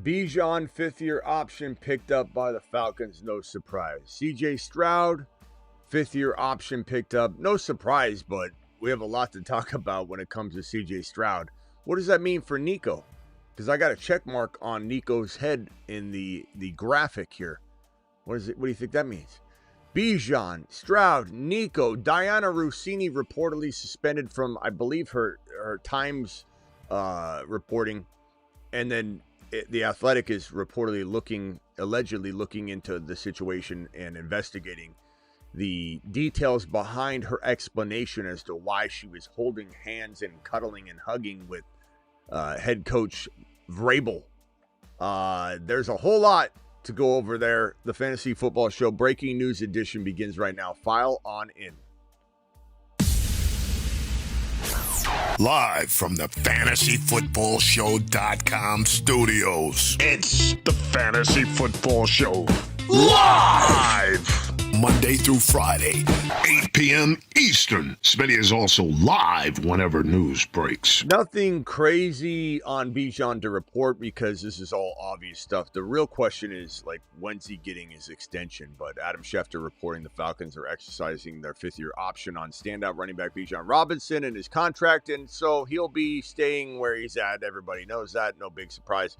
Bijan, 5th-year option picked up by the Falcons. No surprise. CJ Stroud, 5th-year option picked up. No surprise, but we have a lot to talk about when it comes to CJ Stroud. What does that mean for Nico? Because I got a check mark on Nico's head in the graphic here. What do you think that means? Bijan, Stroud, Nico, Diana Russini reportedly suspended from, I believe, her Times reporting. And then The Athletic is reportedly allegedly looking into the situation and investigating the details behind her explanation as to why she was holding hands and cuddling and hugging with head coach Vrabel. There's a whole lot to go over there. The Fantasy Football Show Breaking News Edition begins right now. File on in. Live from the FantasyFootballShow.com studios. It's the Fantasy Football Show. Live! Monday through Friday, 8 p.m. Eastern. Smitty is also live whenever news breaks. Nothing crazy on Bijan to report because this is all obvious stuff. The real question is, when's he getting his extension? But Adam Schefter reporting the Falcons are exercising their 5th-year option on standout running back Bijan Robinson in his contract, and so he'll be staying where he's at. Everybody knows that. No big surprise.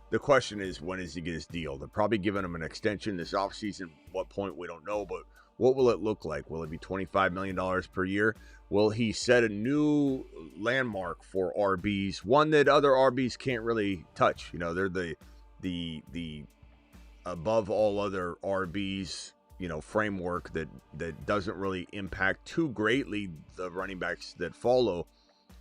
The question is, when does he get his deal? They're probably giving him an extension this offseason. What point, we don't know, but what will it look like? Will it be $25 million per year? Will he set a new landmark for RBs, one that other RBs can't really touch? You know, they're the above all other RBs, framework that doesn't really impact too greatly the running backs that follow.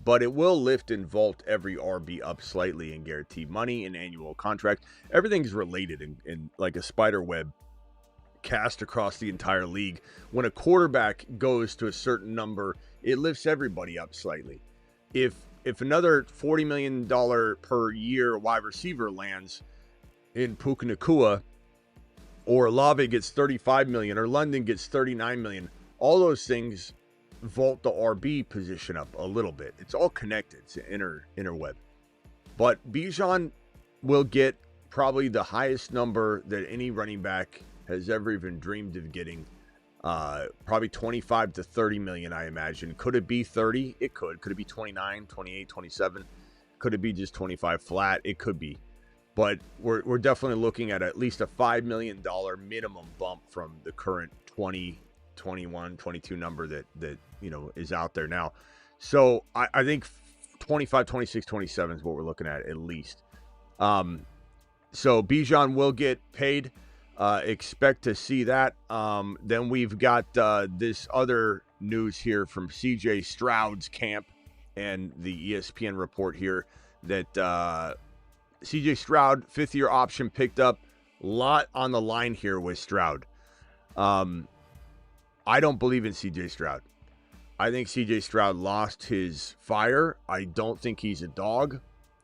But it will lift and vault every RB up slightly in guaranteed money and annual contract. Everything's related in like a spider web cast across the entire league. When a quarterback goes to a certain number, it lifts everybody up slightly. If another $40 million per year wide receiver lands in Puka Nacua, or Olave gets $35 million, or London gets $39 million, all those things vault the RB position up a little bit. It's all connected. It's an interweb. But Bijan will get probably the highest number that any running back has ever even dreamed of getting. Probably 25 to 30 million, I imagine. Could it be 30? It could. Could it be 29, 28, 27? Could it be just 25 flat? It could be. But we're definitely looking at least a $5 million minimum bump from the current 20, 21, 22 number that is out there now. So I think 25, 26, 27 is what we're looking at least. So Bijan will get paid. Expect to see that. Then we've got this other news here from CJ Stroud's camp and the ESPN report here that CJ Stroud, 5th-year option picked up. A lot on the line here with Stroud. I don't believe in CJ Stroud. I think CJ Stroud lost his fire. I don't think he's a dog.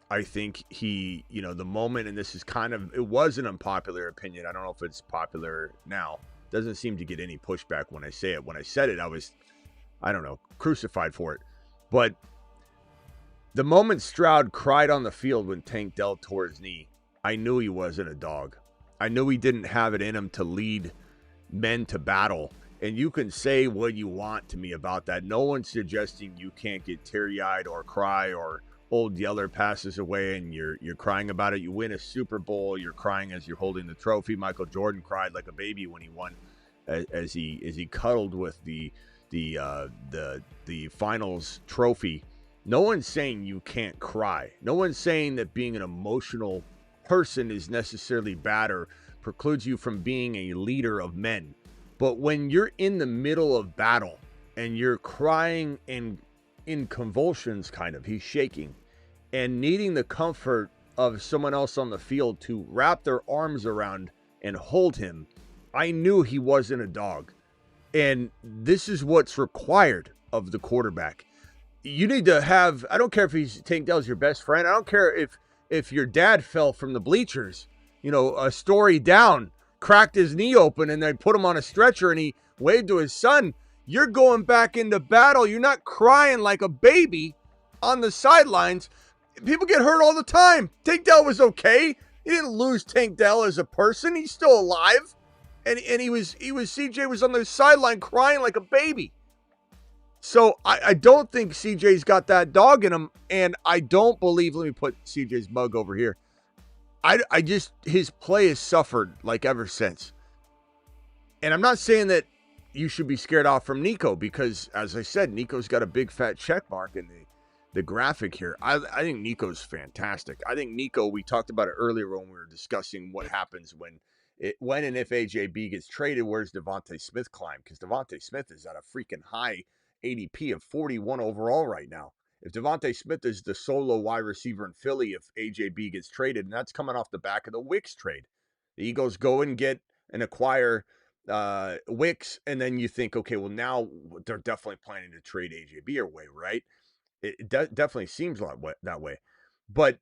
I think he, the moment, and this is it was an unpopular opinion. I don't know if it's popular now. Doesn't seem to get any pushback when I say it. When I said it, I was, crucified for it. But the moment Stroud cried on the field when Tank Dell tore his knee, I knew he wasn't a dog. I knew he didn't have it in him to lead men to battle. And you can say what you want to me about that. No one's suggesting you can't get teary-eyed or cry, or old Yeller passes away and you're crying about it. You win a Super Bowl, you're crying as you're holding the trophy. Michael Jordan cried like a baby when he won, as he cuddled with the finals trophy. No one's saying you can't cry. No one's saying that being an emotional person is necessarily bad or precludes you from being a leader of men. But when you're in the middle of battle and you're crying and in convulsions, he's shaking, and needing the comfort of someone else on the field to wrap their arms around and hold him, I knew he wasn't a dog. And this is what's required of the quarterback. You need to have, I don't care if Tank Dell's your best friend. I don't care if your dad fell from the bleachers, a story down, cracked his knee open, and they put him on a stretcher and he waved to his son. You're going back into battle. You're not crying like a baby on the sidelines. People get hurt all the time. Tank Dell was okay. He didn't lose Tank Dell as a person. He's still alive. And CJ was on the sideline crying like a baby. So I don't think CJ's got that dog in him, and I don't believe, let me put CJ's mug over here. I just, his play has suffered like ever since. And I'm not saying that you should be scared off from Nico because, as I said, Nico's got a big fat check mark in the graphic here. I think Nico's fantastic. I think Nico, we talked about it earlier when we were discussing what happens when and if AJB gets traded, where's Devonta Smith climb? Because Devonta Smith is at a freaking high ADP of 41 overall right now. If Devonta Smith is the solo wide receiver in Philly, if AJB gets traded, and that's coming off the back of the Wicks trade. The Eagles go and get and acquire Wicks, and then you think, okay, well, now they're definitely planning to trade AJB away, right? It definitely seems that way. But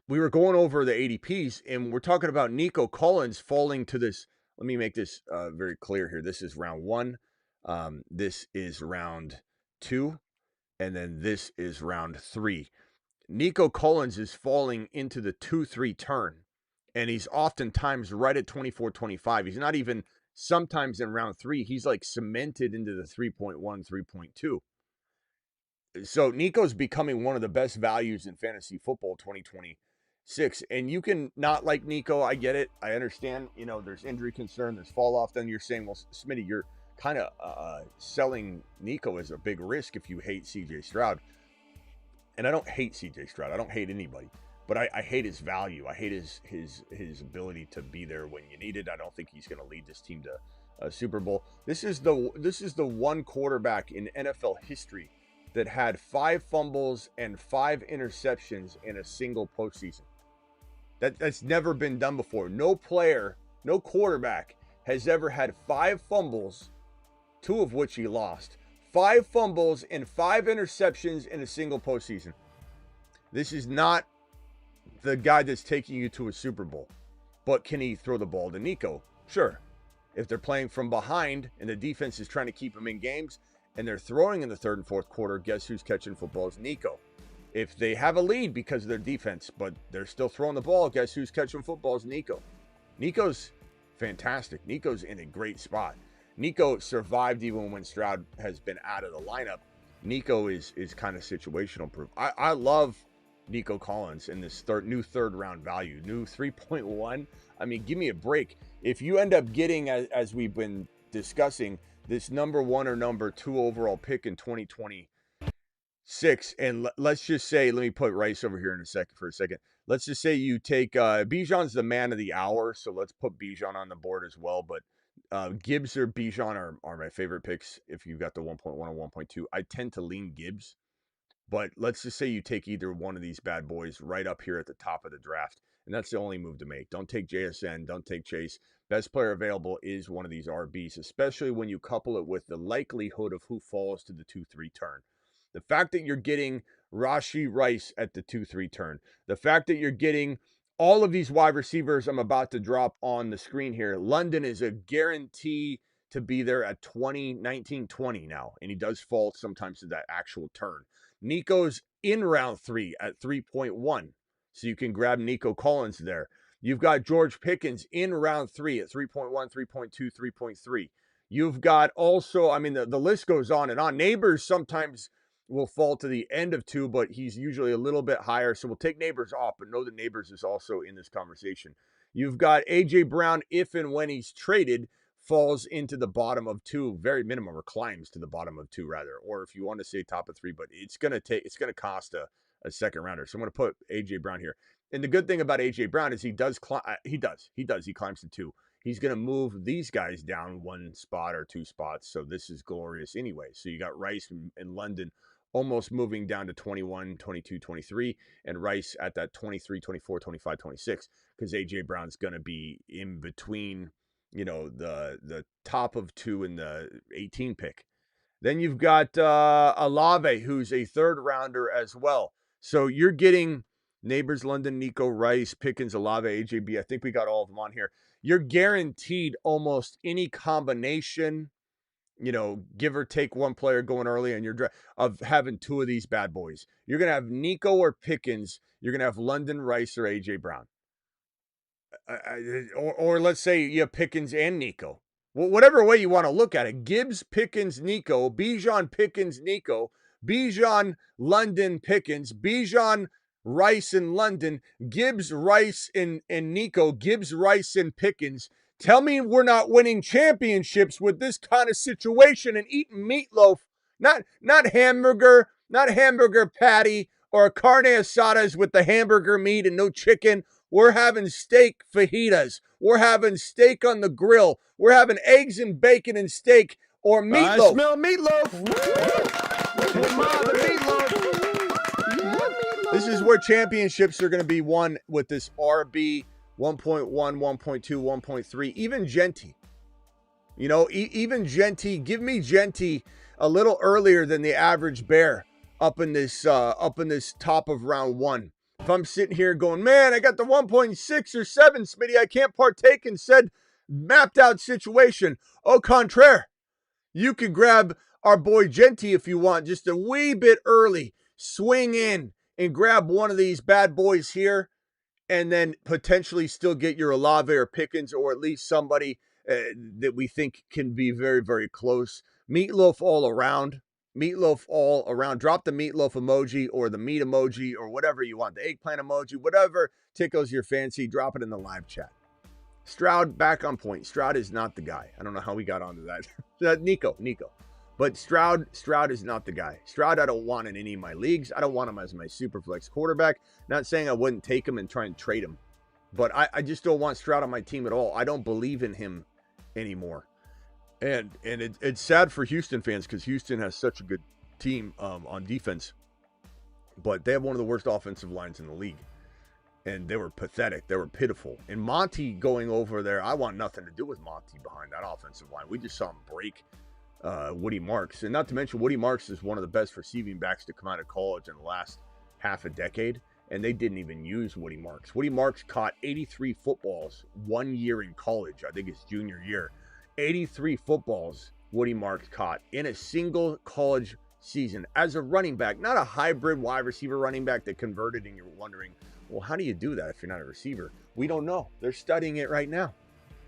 we were going over the ADPs, and we're talking about Nico Collins falling to this. Let me make this very clear here. This is round 1. This is round 2. And then this is round 3. Nico Collins is falling into the 2-3 turn. And he's oftentimes right at 24-25. He's not even sometimes in round 3. He's like cemented into the 3.1, 3.2. So Nico's becoming one of the best values in fantasy football 2026. And you can not like Nico. I get it. I understand. You know, there's injury concern. There's fall off. Then you're saying, well, Smitty, you're kind of selling Nico as a big risk if you hate CJ Stroud. And I don't hate CJ Stroud. I don't hate anybody. But I hate his value. I hate his ability to be there when you need it. I don't think he's going to lead this team to a Super Bowl. This is the one quarterback in NFL history that had 5 fumbles and 5 interceptions in a single postseason. That's never been done before. No player, no quarterback has ever had 5 fumbles, 2 of which he lost. 5 fumbles and 5 interceptions in a single postseason. This is not the guy that's taking you to a Super Bowl. But can he throw the ball to Nico? Sure. If they're playing from behind and the defense is trying to keep him in games, and they're throwing in the 3rd and 4th quarter, guess who's catching footballs? Nico. If they have a lead because of their defense, but they're still throwing the ball, guess who's catching footballs? Nico. Nico's fantastic. Nico's in a great spot. Nico survived even when Stroud has been out of the lineup. Nico is kind of situational proof. I love Nico Collins in this new 3rd round value, new 3.1. I mean, give me a break. If you end up getting, as we've been discussing, this number 1 or number 2 overall pick in 2026, and let's just say, let me put Rice over here for a second. Let's just say you take Bijan's the man of the hour, so let's put Bijan on the board as well. But Gibbs or Bijan are my favorite picks. If you've got the 1.1 or 1.2, I tend to lean Gibbs. But let's just say you take either one of these bad boys right up here at the top of the draft, and that's the only move to make. Don't take JSN, don't take Chase. Best player available is one of these RBs, especially when you couple it with the likelihood of who falls to the 2-3 turn. The fact that you're getting Rashee Rice at the 2-3 turn, the fact that you're getting all of these wide receivers I'm about to drop on the screen here. London is a guarantee to be there at 19, 20 now, and he does fall sometimes to that actual turn. Nico's in round 3 at 3.1, so you can grab Nico Collins there. You've got George Pickens in round 3 at 3.1, 3.2, 3.3. You've got also, I mean, the list goes on and on. Neighbors sometimes will fall to the end of 2, but he's usually a little bit higher. So we'll take Neighbors off, but know that Neighbors is also in this conversation. You've got A.J. Brown, if and when he's traded, falls into the bottom of 2, very minimum, or climbs to the bottom of 2 rather. Or if you want to say top of 3, but it's going to cost a second rounder. So I'm going to put A.J. Brown here. And the good thing about A.J. Brown is he climbs to 2. He's going to move these guys down 1 spot or 2 spots. So this is glorious anyway. So you got Rice and London almost moving down to 21, 22, 23, and Rice at that 23, 24, 25, 26, because A.J. Brown's going to be in between, you know, the top of 2 and the 18 pick. Then you've got Olave, who's a 3rd rounder as well. So you're getting Neighbors, London, Nico, Rice, Pickens, Olave, AJB. I think we got all of them on here. You're guaranteed almost any combination, you know, give or take one player going early in your draft, of having 2 of these bad boys. You're going to have Nico or Pickens. You're going to have London, Rice, or A.J. Brown. or let's say you have Pickens and Nico. Well, whatever way you want to look at it, Gibbs, Pickens, Nico, Bijan, Pickens, Nico, Bijan, London, Pickens, Bijan, Rice, and London, Gibbs, Rice, and Nico, Gibbs, Rice, and Pickens. Tell me we're not winning championships with this kind of situation and eating meatloaf, not hamburger, not hamburger patty or carne asadas with the hamburger meat and no chicken. We're having steak fajitas. We're having steak on the grill. We're having eggs and bacon and steak or meatloaf. I smell meatloaf. This is where championships are going to be won with this RB 1.1, 1.2, 1.3, even Jeanty. You know, even Jeanty. Give me Jeanty a little earlier than the average bear up in this top of round one. If I'm sitting here going, man, I got the 1.6 or 7, Smitty, I can't partake in said mapped out situation. Au contraire, you could grab our boy Jeanty if you want, just a wee bit early. Swing in and grab one of these bad boys here, and then potentially still get your Olave or Pickens, or at least somebody that we think can be very, very close. Meatloaf all around. Meatloaf all around. Drop the meatloaf emoji or the meat emoji or whatever you want. The eggplant emoji, whatever tickles your fancy. Drop it in the live chat. Stroud back on point. Stroud is not the guy. I don't know how we got onto that. Nico. But Stroud is not the guy. Stroud I don't want in any of my leagues. I don't want him as my super flex quarterback. Not saying I wouldn't take him and try and trade him. But I just don't want Stroud on my team at all. I don't believe in him anymore. And it's sad for Houston fans because Houston has such a good team on defense. But they have one of the worst offensive lines in the league. And they were pathetic. They were pitiful. And Monty going over there, I want nothing to do with Monty behind that offensive line. We just saw him break Woody Marks. And not to mention, Woody Marks is one of the best receiving backs to come out of college in the last half a decade. And they didn't even use Woody Marks. Woody Marks caught 83 footballs 1 year in college. I think his junior year. 83 footballs Woody Marks caught in a single college season as a running back, not a hybrid wide receiver running back that converted, and you're wondering, well, how do you do that if you're not a receiver? We don't know. They're studying it right now.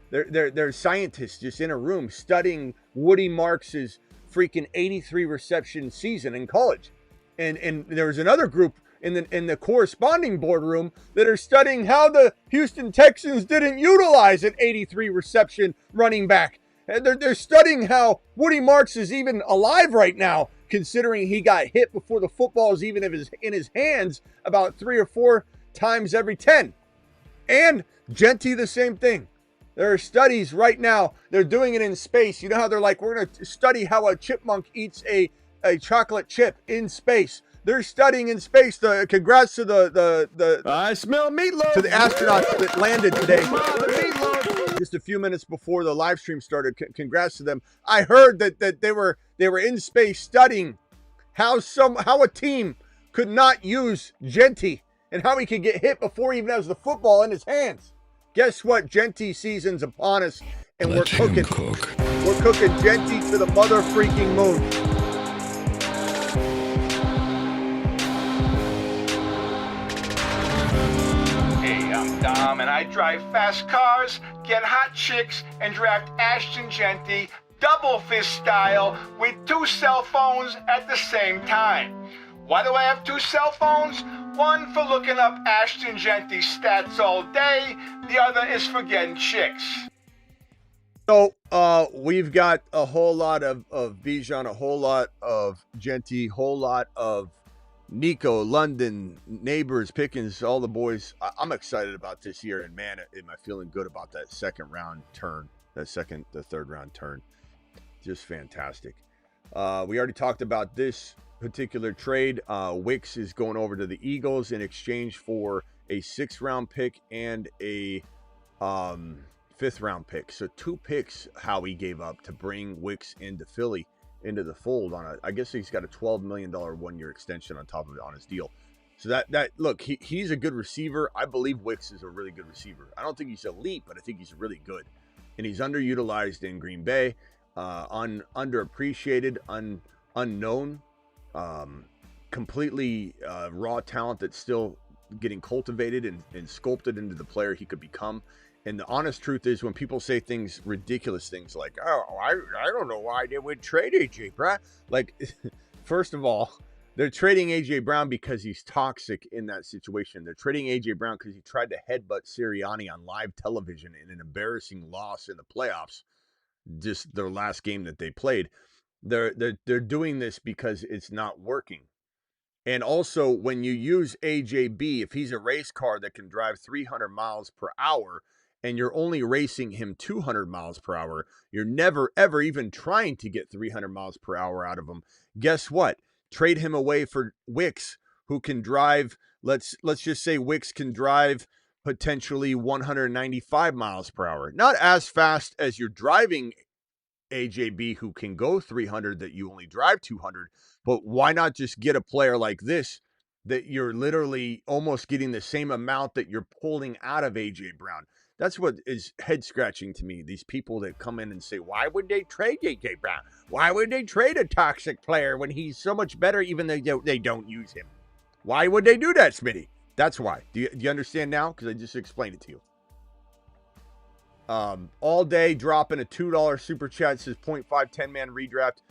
They're scientists just in a room studying Woody Marks's freaking 83 reception season in college. And there was another group in the corresponding boardroom that are studying how the Houston Texans didn't utilize an 83 reception running back. And they're studying how Woody Marks is even alive right now, considering he got hit before the football is even in his hands about 3 or 4 times every 10. And Jeanty, the same thing. There are studies right now. They're doing it in space. You know how they're like, we're going to study how a chipmunk eats a chocolate chip in space. They're studying in space. Congrats to the I smell meatloaf. To the astronauts that landed today. Just a few minutes before the live stream started. Congrats to them. I heard that they were in space studying how a team could not use Jeanty and how he could get hit before he even has the football in his hands. Guess what? Jeanty season's upon us, and we're cooking. We're cooking Jeanty to the mother freaking moon. Dom, and I drive fast cars, get hot chicks, and draft Ashton Jeanty double fist style with 2 cell phones at the same time. Why do I have 2 cell phones? One for looking up Ashton Jeanty stats all day, the other is for getting chicks. So we've got a whole lot of Bijan, a whole lot of Jeanty, whole lot of Nico, London, Neighbors, Pickens, all the boys. I'm excited about this year, and man, am I feeling good about that third round turn. Just fantastic. We already talked about this particular trade. Wicks is going over to the Eagles in exchange for a 6th round pick and a 5th round pick. So 2 picks Howie gave up to bring Wicks into Philly, into the fold I guess he's got a $12 million 1-year extension on top of it on his deal. So that look, he's a good receiver. I believe Wicks is a really good receiver. I don't think he's elite, but I think he's really good. And he's underutilized in Green Bay, underappreciated, unknown, completely raw talent that's still getting cultivated and sculpted into the player he could become. And the honest truth is, when people say things, ridiculous things like, "Oh, I don't know why they would trade AJ Brown." Like, first of all, they're trading AJ Brown because he's toxic in that situation. They're trading AJ Brown because he tried to headbutt Sirianni on live television in an embarrassing loss in the playoffs, just their last game that they played. They're doing this because it's not working. And also, when you use AJB, if he's a race car that can drive 300 miles per hour and you're only racing him 200 miles per hour, you're never, ever even trying to get 300 miles per hour out of him. Guess what? Trade him away for Wicks, who can drive, let's just say Wicks can drive potentially 195 miles per hour. Not as fast as you're driving AJB, who can go 300 that you only drive 200, but why not just get a player like this that you're literally almost getting the same amount that you're pulling out of AJ Brown? That's what is head scratching to me. These people that come in and say, why would they trade AJ Brown? Why would they trade a toxic player when he's so much better, even though they don't use him? Why would they do that, Smitty? That's why. Do you understand now? Because I just explained it to you. All day dropping a $2 super chat, says 0.5 10-man redraft.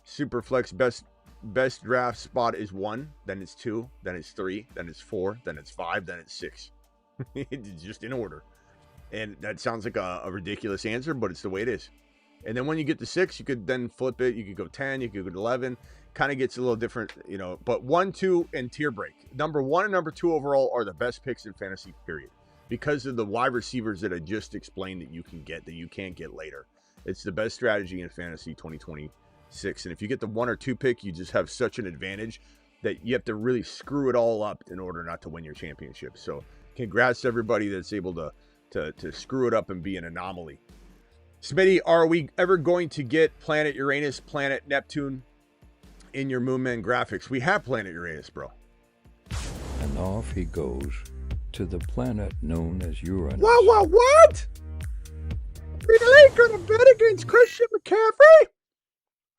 Superflex best draft spot is 1, then it's 2, then it's 3, then it's 4, then it's 5, then it's 6. It's just in order. And that sounds like a ridiculous answer, but it's the way it is. And then when you get to 6, you could then flip it. You could go 10, you could go 11. Kind of gets a little different, you know. But 1, 2, and tier break. Number 1 and number 2 overall are the best picks in fantasy, period. Because of the wide receivers that I just explained that you can get, that you can't get later. It's the best strategy in fantasy 2026. And if you get the 1 or 2 pick, you just have such an advantage that you have to really screw it all up in order not to win your championship. So congrats to everybody that's able to screw it up and be an anomaly. Smitty, are we ever going to get planet Uranus, planet Neptune in your Moonman graphics? We have planet Uranus, bro. And off he goes to the planet known as Uranus. What? Really gonna bet against Christian McCaffrey?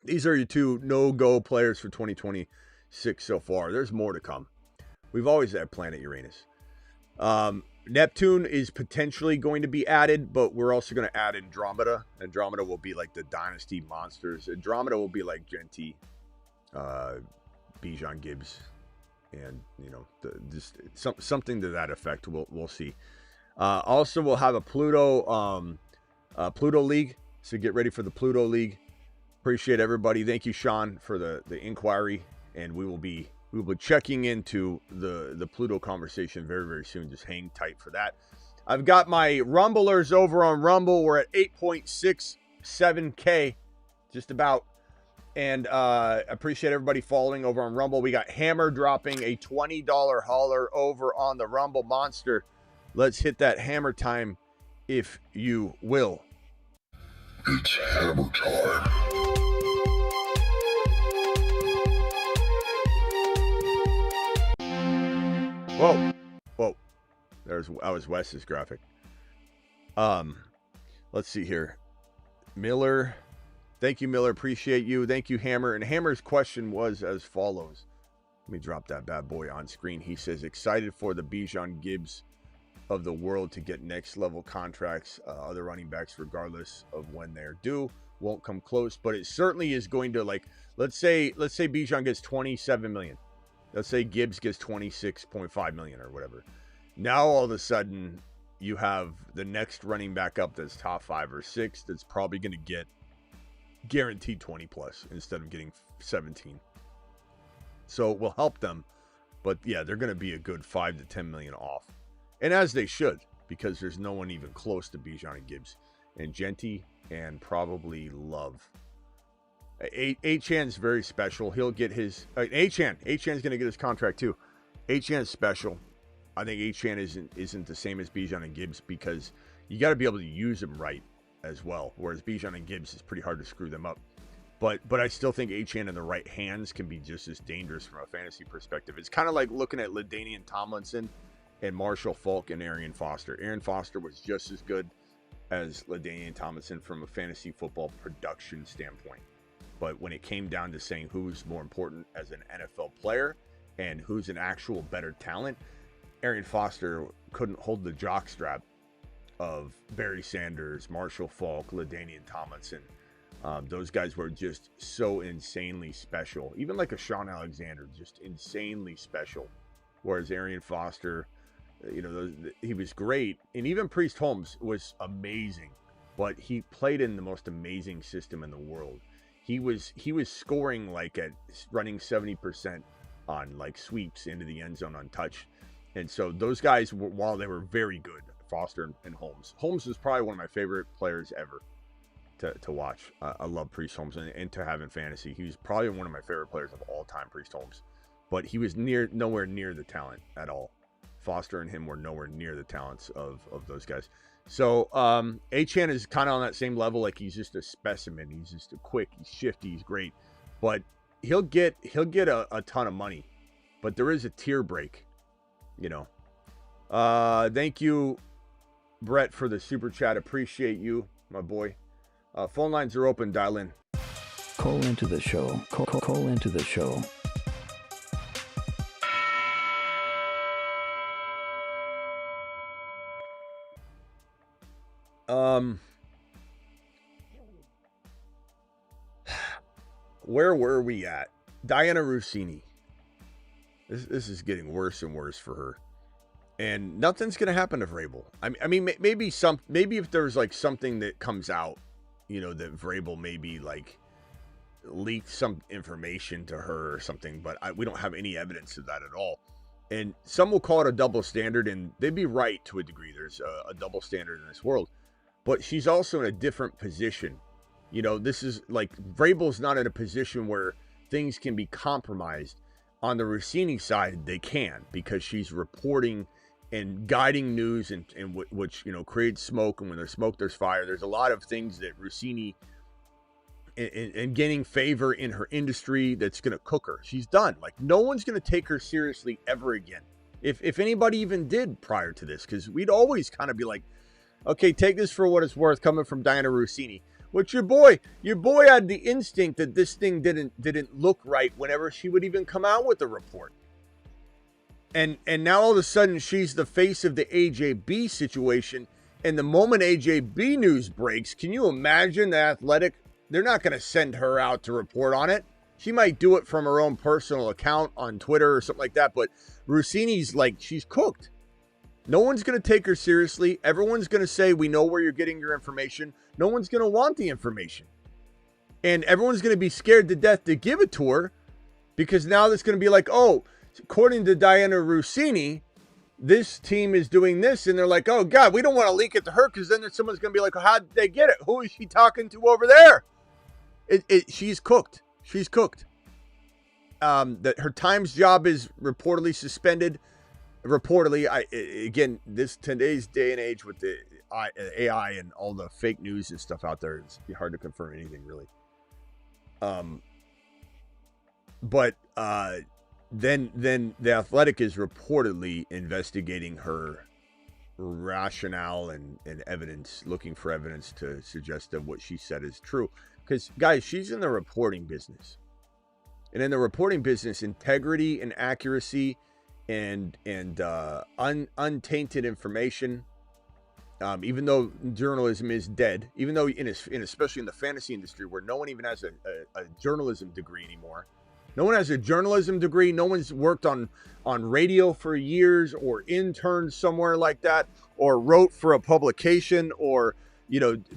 These are your 2 no-go players for 2026 so far. There's more to come. We've always had planet Uranus. Neptune is potentially going to be added, but we're also going to add Andromeda. Andromeda will be like the dynasty monsters. Andromeda will be like Jeanty, Bijan Gibbs, and you know, something to that effect. We'll see. Also, we'll have a Pluto League, so get ready for the Pluto League. Appreciate everybody. Thank you, Sean, for the inquiry, and we will be checking into the Pluto conversation very, very soon. Just hang tight for that. I've got my Rumblers over on Rumble. We're at 8.67K, just about. And appreciate everybody following over on Rumble. We got Hammer dropping a $20 hauler over on the Rumble Monster. Let's hit that hammer time, if you will. It's hammer time. Whoa. That was Wes's graphic. Let's see here. Miller. Thank you, Miller. Appreciate you. Thank you, Hammer. And Hammer's question was as follows. Let me drop that bad boy on screen. He says, excited for the Bijan Gibbs of the world to get next level contracts. Other running backs, regardless of when they're due, won't come close. But it certainly is going to, like, let's say Bijan gets 27 million. Let's say Gibbs gets 26.5 million or whatever. Now all of a sudden you have the next running back up that's top 5 or 6 that's probably going to get guaranteed 20 plus instead of getting 17. So it will help them. But yeah, they're going to be a good 5 to 10 million off. And as they should, because there's no one even close to Bijan and Gibbs and Jeanty and probably Love. Achan's very special. He'll get his Achan's going to get his contract too. Achan's special. I think Achan isn't the same as Bijan and Gibbs because you got to be able to use him right as well. Whereas Bijan and Gibbs is pretty hard to screw them up. But I still think Achan in the right hands can be just as dangerous from a fantasy perspective. It's kind of like looking at LaDainian Tomlinson and Marshall Faulk and Arian Foster. Arian Foster was just as good as LaDainian Tomlinson from a fantasy football production standpoint. But when it came down to saying who's more important as an NFL player and who's an actual better talent, Arian Foster couldn't hold the jockstrap of Barry Sanders, Marshall Faulk, LaDainian Tomlinson. Those guys were just so insanely special. Even like a Sean Alexander, just insanely special. Whereas Arian Foster, he was great. And even Priest Holmes was amazing. But he played in the most amazing system in the world. He was scoring like at running 70% on like sweeps into the end zone untouched. And so those guys, while they were very good, Foster and Holmes. Holmes is probably one of my favorite players ever to watch. I love Priest Holmes and to have in fantasy. He was probably one of my favorite players of all time, Priest Holmes. But he was nowhere near the talent at all. Foster and him were nowhere near the talents of those guys. So Achane is kind of on that same level. Like he's just a specimen. He's just quick. He's shifty. He's great. But he'll get a ton of money. But there is a tier break. Thank you, Brett, for the super chat. Appreciate you, my boy. Phone lines are open. Dial in. Call into the show. Call into the show. Where were we at? Diana Russini. This is getting worse and worse for her. And nothing's going to happen to Vrabel. I mean, maybe if there's like something that comes out, that Vrabel maybe like leaked some information to her or something, but we don't have any evidence of that at all. And some will call it a double standard, and they'd be right to a degree. There's a double standard in this world, but she's also in a different position. This is like Vrabel's not in a position where things can be compromised. On the Russini side, they can, because she's reporting and guiding news and which creates smoke, and when there's smoke there's fire. There's a lot of things that Russini and gaining favor in her industry that's going to cook her. She's done. Like no one's going to take her seriously ever again, if anybody even did prior to this, because we'd always kind of be like, okay, take this for what it's worth, coming from Diana Russini. Which your boy had the instinct that this thing didn't look right whenever she would even come out with a report. And now all of a sudden she's the face of the AJB situation. And the moment AJB news breaks, can you imagine the Athletic? They're not going to send her out to report on it. She might do it from her own personal account on Twitter or something like that. But Russini's like, she's cooked. No one's going to take her seriously. Everyone's going to say, we know where you're getting your information. No one's going to want the information. And everyone's going to be scared to death to give it to her, because now it's going to be like, oh, according to Diana Russini, this team is doing this. And they're like, oh, God, we don't want to leak it to her, because then someone's going to be like, oh, how did they get it? Who is she talking to over there? She's cooked. She's cooked. That her Times job is reportedly suspended. Reportedly, again, today's day and age with the AI and all the fake news and stuff out there, it's hard to confirm anything really. But then the Athletic is reportedly investigating her rationale and evidence, looking for evidence to suggest that what she said is true. Because guys, she's in the reporting business, and in the reporting business, integrity and accuracy and untainted information, even though journalism is dead, even though especially in the fantasy industry where no one even has a journalism degree anymore. No one has a journalism degree. No one's worked on radio for years, or interned somewhere like that, or wrote for a publication, or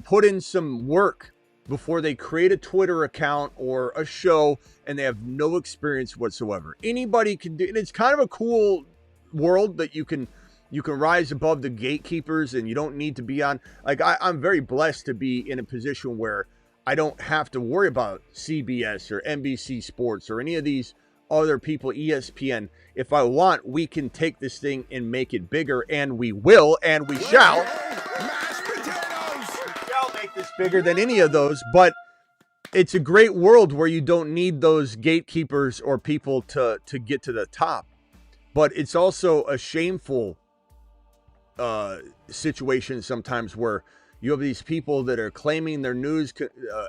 put in some work before they create a Twitter account or a show, and they have no experience whatsoever. Anybody can do, and it's kind of a cool world that you can rise above the gatekeepers, and you don't need to be on. Like I'm very blessed to be in a position where I don't have to worry about CBS or NBC Sports or any of these other people, ESPN. If I want, we can take this thing and make it bigger, and we will, and we shall. Make this bigger than any of those, but it's a great world where you don't need those gatekeepers or people to get to the top. But it's also a shameful situation sometimes where you have these people that are claiming they're news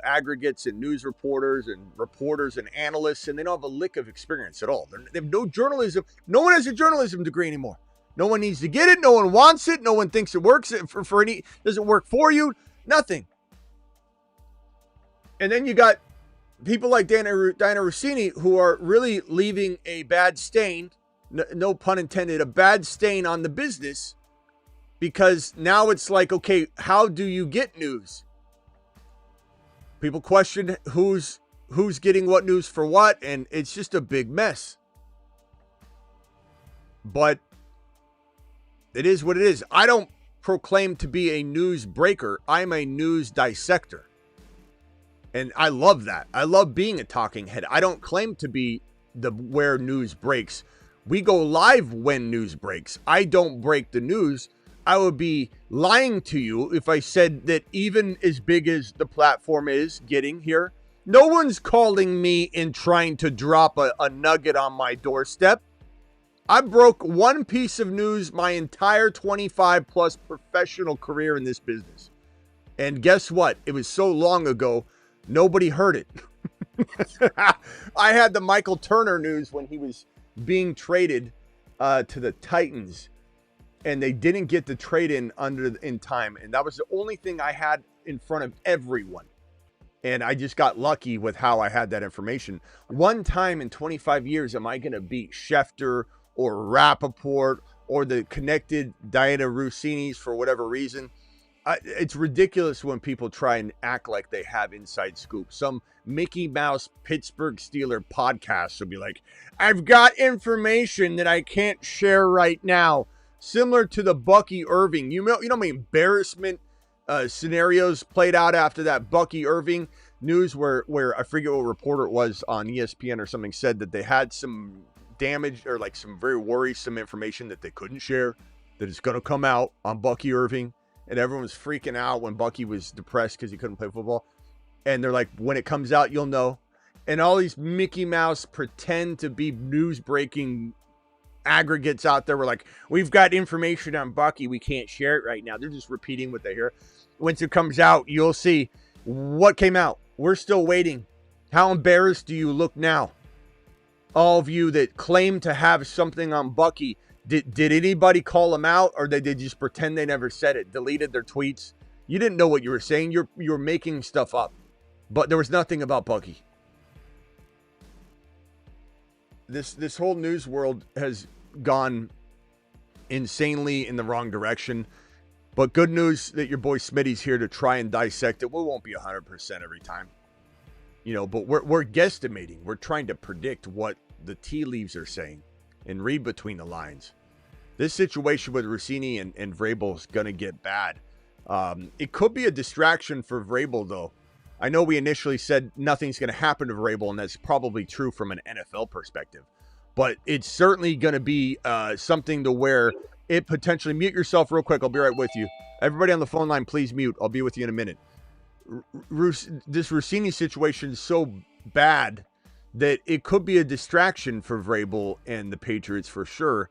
aggregates and news reporters and analysts, and they don't have a lick of experience at all. They have no journalism. No one has a journalism degree anymore. No one needs to get it. No one wants it. No one thinks it works doesn't work for you. Nothing. And then you got people like Diana Russini who are really leaving a bad stain, no pun intended, a bad stain on the business, because now it's like, okay, how do you get news? People question who's getting what news for what, and it's just a big mess. But it is what it is. I don't proclaim to be a news breaker. I'm a news dissector. And I love that. I love being a talking head. I don't claim to be where news breaks. We go live when news breaks. I don't break the news. I would be lying to you if I said that even as big as the platform is getting here, no one's calling me and trying to drop a nugget on my doorstep. I broke one piece of news my entire 25 plus professional career in this business. And guess what? It was so long ago, nobody heard it. I had the Michael Turner news when he was being traded to the Titans, and they didn't get the trade in time. And that was the only thing I had in front of everyone. And I just got lucky with how I had that information. One time in 25 years, am I going to beat Schefter or Rappaport or the connected Diana Russinis for whatever reason? It's ridiculous when people try and act like they have inside scoop. Some Mickey Mouse Pittsburgh Steeler podcast will be like, I've got information that I can't share right now. Similar to the Bucky Irving. You know how many embarrassment scenarios played out after that Bucky Irving news where I forget what reporter it was on ESPN or something said that they had some damage or like some very worrisome information that they couldn't share, that is going to come out on Bucky Irving. And everyone was freaking out when Bucky was depressed because he couldn't play football. And they're like, when it comes out, you'll know. And all these Mickey Mouse pretend to be news-breaking aggregates out there were like, we've got information on Bucky. We can't share it right now. They're just repeating what they hear. Once it comes out, you'll see what came out. We're still waiting. How embarrassed do you look now? All of you that claim to have something on Bucky, did anybody call them out, or did they just pretend they never said it, deleted their tweets? You didn't know what you were saying. You're making stuff up. But there was nothing about Bucky. This whole news world has gone insanely in the wrong direction. But good news that your boy Smitty's here to try and dissect it. We won't be 100% every time. But we're guesstimating. We're trying to predict what the tea leaves are saying and read between the lines. This situation with Russini and Vrabel is going to get bad. It could be a distraction for Vrabel, though. I know we initially said nothing's going to happen to Vrabel, and that's probably true from an NFL perspective. But it's certainly going to be something to where it potentially... Mute yourself real quick. I'll be right with you. Everybody on the phone line, please mute. I'll be with you in a minute. This Russini situation is so bad that it could be a distraction for Vrabel and the Patriots for sure.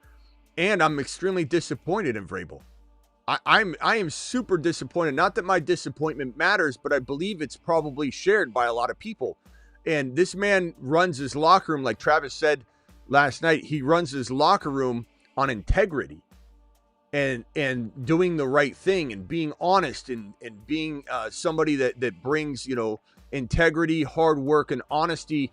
And I'm extremely disappointed in Vrabel. I am super disappointed. Not that my disappointment matters, but I believe it's probably shared by a lot of people. And this man runs his locker room, like Travis said last night, he runs his locker room on integrity and doing the right thing and being honest and being somebody that brings, integrity, hard work, and honesty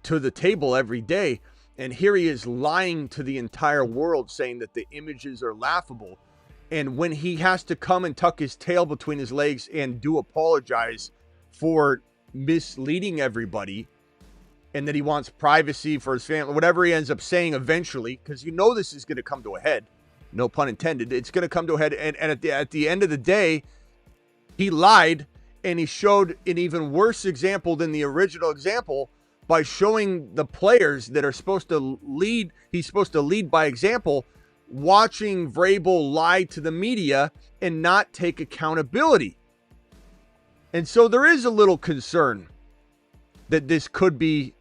to the table every day. And here he is lying to the entire world, saying that the images are laughable. And when he has to come and tuck his tail between his legs and do apologize for misleading everybody, and that he wants privacy for his family, whatever he ends up saying eventually, because this is going to come to a head. No pun intended. It's going to come to a head. And at the end of the day, he lied, and he showed an even worse example than the original example by showing the players that are supposed to lead. He's supposed to lead by example, watching Vrabel lie to the media and not take accountability. And so there is a little concern that this could be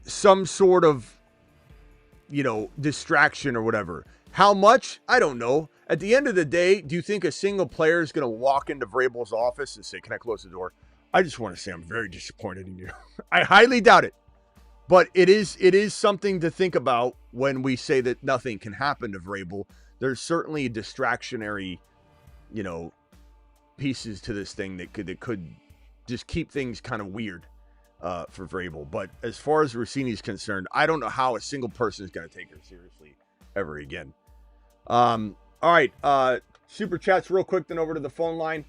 some sort of, distraction or whatever. How much? I don't know. At the end of the day, do you think a single player is going to walk into Vrabel's office and say, can I close the door? I just want to say I'm very disappointed in you. I highly doubt it. But it is something to think about when we say that nothing can happen to Vrabel. There's certainly distractionary, pieces to this thing that could just keep things kind of weird for Vrabel. But as far as Russini's concerned, I don't know how a single person is going to take her seriously ever again. All right, super chats real quick, then over to the phone line.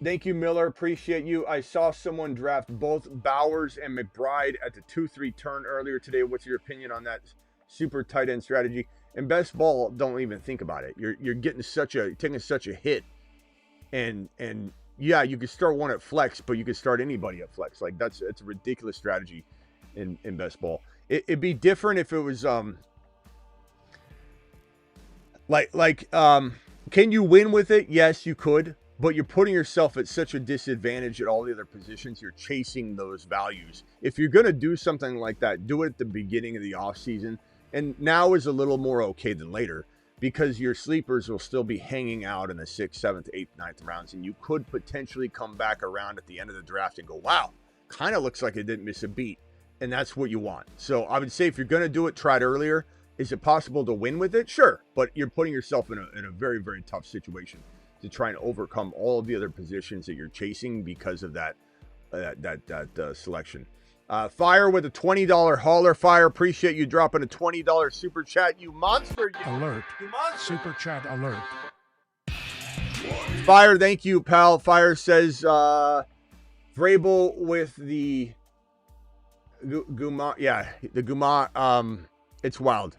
Thank you, Miller. Appreciate you. I saw someone draft both Bowers and McBride at the 2-3 turn earlier today. What's your opinion on that super tight end strategy? In best ball, don't even think about it. You're getting taking such a hit, and yeah, you could start one at flex, but you could start anybody at flex. Like it's a ridiculous strategy in best ball. It'd be different if it was can you win with it? Yes, you could. But you're putting yourself at such a disadvantage at all the other positions. You're chasing those values. If you're going to do something like that, do it at the beginning of the offseason. And now is a little more okay than later because your sleepers will still be hanging out in the 6th, 7th, 8th, 9th rounds. And you could potentially come back around at the end of the draft and go, wow, kind of looks like it didn't miss a beat. And that's what you want. So I would say if you're going to do it, try it earlier. Is it possible to win with it? Sure. But you're putting yourself in a very, very tough situation to try and overcome all of the other positions that you're chasing because of that selection. Fire with a $20 hauler. Fire, appreciate you dropping a $20 super chat. You monster. Alert. Super chat alert. Fire, thank you, pal. Fire says Vrabel with the Guma. Yeah, the Guma. It's wild.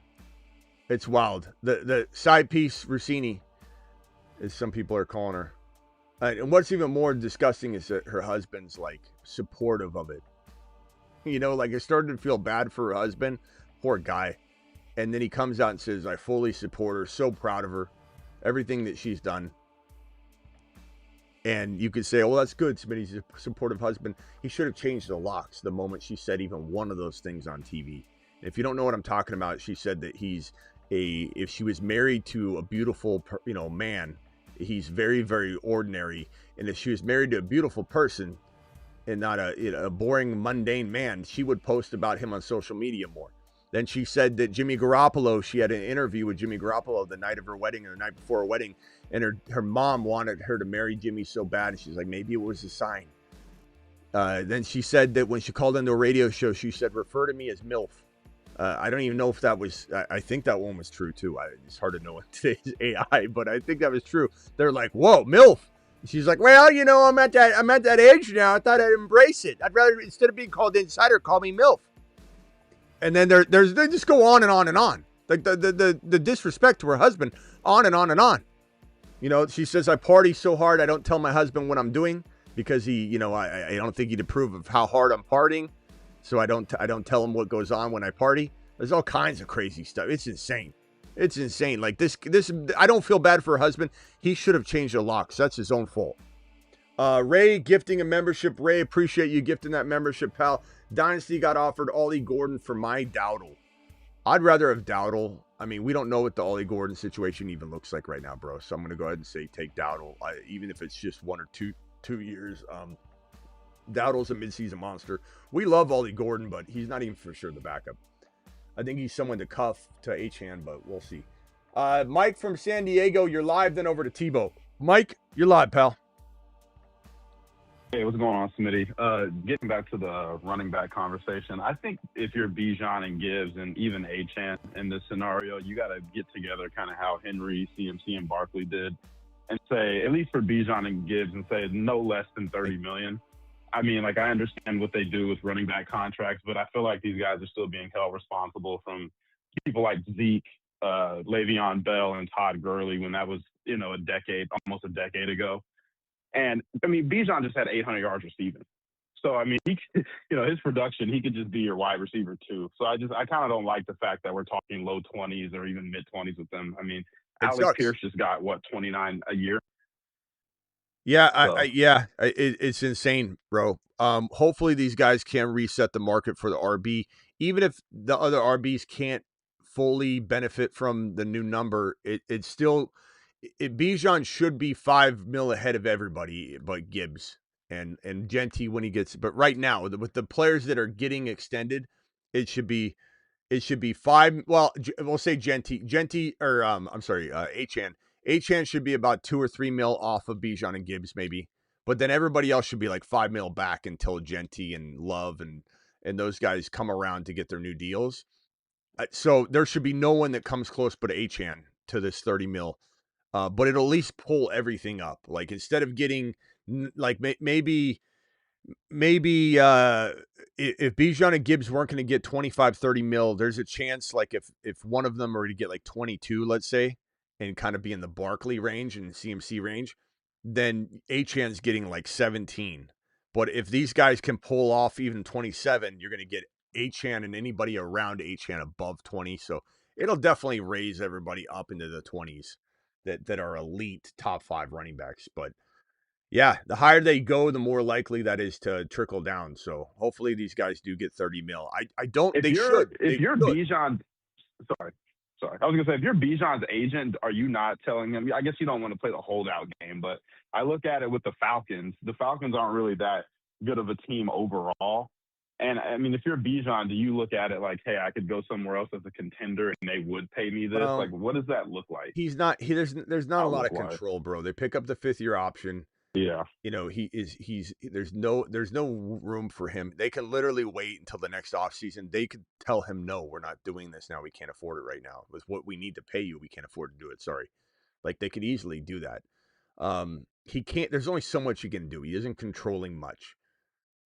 It's wild. The side piece, Russini, as some people are calling her. And what's even more disgusting is that her husband's like supportive of it. Like it started to feel bad for her husband. Poor guy. And then he comes out and says, I fully support her. So proud of her. Everything that she's done. And you could say, well, that's good. Smitty's a supportive husband. He should have changed the locks the moment she said even one of those things on TV. If you don't know what I'm talking about, she said that if she was married to a beautiful, man, he's very, very ordinary. And if she was married to a beautiful person and not a boring, mundane man, she would post about him on social media more. Then she said that Jimmy Garoppolo, she had an interview with Jimmy Garoppolo the night of her wedding or the night before her wedding. And her mom wanted her to marry Jimmy so bad. And she's like, maybe it was a sign. Then she said that when she called into a radio show, she said, refer to me as MILF. I don't even know if that was, I think that one was true too. It's hard to know in today's AI, but I think that was true. They're like, whoa, MILF. She's like, well, I'm at that age now. I thought I'd embrace it. I'd rather, instead of being called insider, call me MILF. And then they just go on and on and on. Like the disrespect to her husband, on and on and on. She says, I party so hard, I don't tell my husband what I'm doing because he, I don't think he'd approve of how hard I'm partying. So I don't tell him what goes on when I party. There's all kinds of crazy stuff. It's insane. It's insane. Like this, I don't feel bad for her husband. He should have changed the locks. That's his own fault. Ray gifting a membership. Ray, appreciate you gifting that membership, pal. Dynasty got offered Ollie Gordon for my Dowdle. I'd rather have Dowdle. I mean, we don't know what the Ollie Gordon situation even looks like right now, bro. So I'm going to go ahead and say take Dowdle, even if it's just 1 or 2 years. Dowdle's a midseason monster. We love Ollie Gordon, but he's not even for sure the backup. I think he's someone to cuff to H-hand, but we'll see. Mike from San Diego, you're live, then over to Tebow. Mike, you're live, pal. Hey, what's going on, Smitty? Getting back to the running back conversation, I think if you're Bijan and Gibbs and even Achane in this scenario, you got to get together kind of how Henry, CMC, and Barkley did and say, at least for Bijan and Gibbs, and say no less than $30 million. I mean, like, I understand what they do with running back contracts, but I feel like these guys are still being held responsible from people like Zeke, Le'Veon Bell, and Todd Gurley when that was, almost a decade ago. And, I mean, Bijan just had 800 yards receiving. So, I mean, his production, he could just be your wide receiver too. So, I kind of don't like the fact that we're talking low 20s or even mid 20s with them. I mean, Alex Pierce just got, 29 a year? Yeah, it's insane, bro. Hopefully these guys can reset the market for the RB. Even if the other RBs can't fully benefit from the new number, Bijan should be $5 million ahead of everybody but Gibbs and Jeanty when he gets. But right now, with the players that are getting extended, It should be 5. Well, we'll say Jeanty, or I'm sorry, Achane. Achane should be about 2 or 3 mil off of Bijan and Gibbs, maybe. But then everybody else should be like 5 mil back until Jeanty and Love and those guys come around to get their new deals. So there should be no one that comes close but Achane to this 30 mil. But it'll at least pull everything up. Like instead of getting like maybe if Bijan and Gibbs weren't going to get 25, 30 mil, there's a chance like if one of them were to get like 22, let's say, and kind of be in the Barkley range and CMC range, then Achane's getting like 17. But if these guys can pull off even 27, you're going to get Achane and anybody around Achane above 20. So it'll definitely raise everybody up into the 20s that are elite top 5 running backs. But yeah, the higher they go, the more likely that is to trickle down. So hopefully these guys do get 30 mil. I don't. If they you're, should. If they you're should. Bijan, sorry. I was gonna say, if you're Bijan's agent, are you not telling him? I guess you don't want to play the holdout game, but I look at it with the Falcons. The Falcons aren't really that good of a team overall. And I mean, if you're Bijan, do you look at it like, hey, I could go somewhere else as a contender and they would pay me this? Like, what does that look like? He's not. There's not a lot of control, bro. They pick up the 5th-year option. Yeah. You know, there's no room for him. They can literally wait until the next offseason. They could tell him, no, we're not doing this now. We can't afford it right now. With what we need to pay you, we can't afford to do it. Sorry. Like they could easily do that. He can't, there's only so much he can do. He isn't controlling much.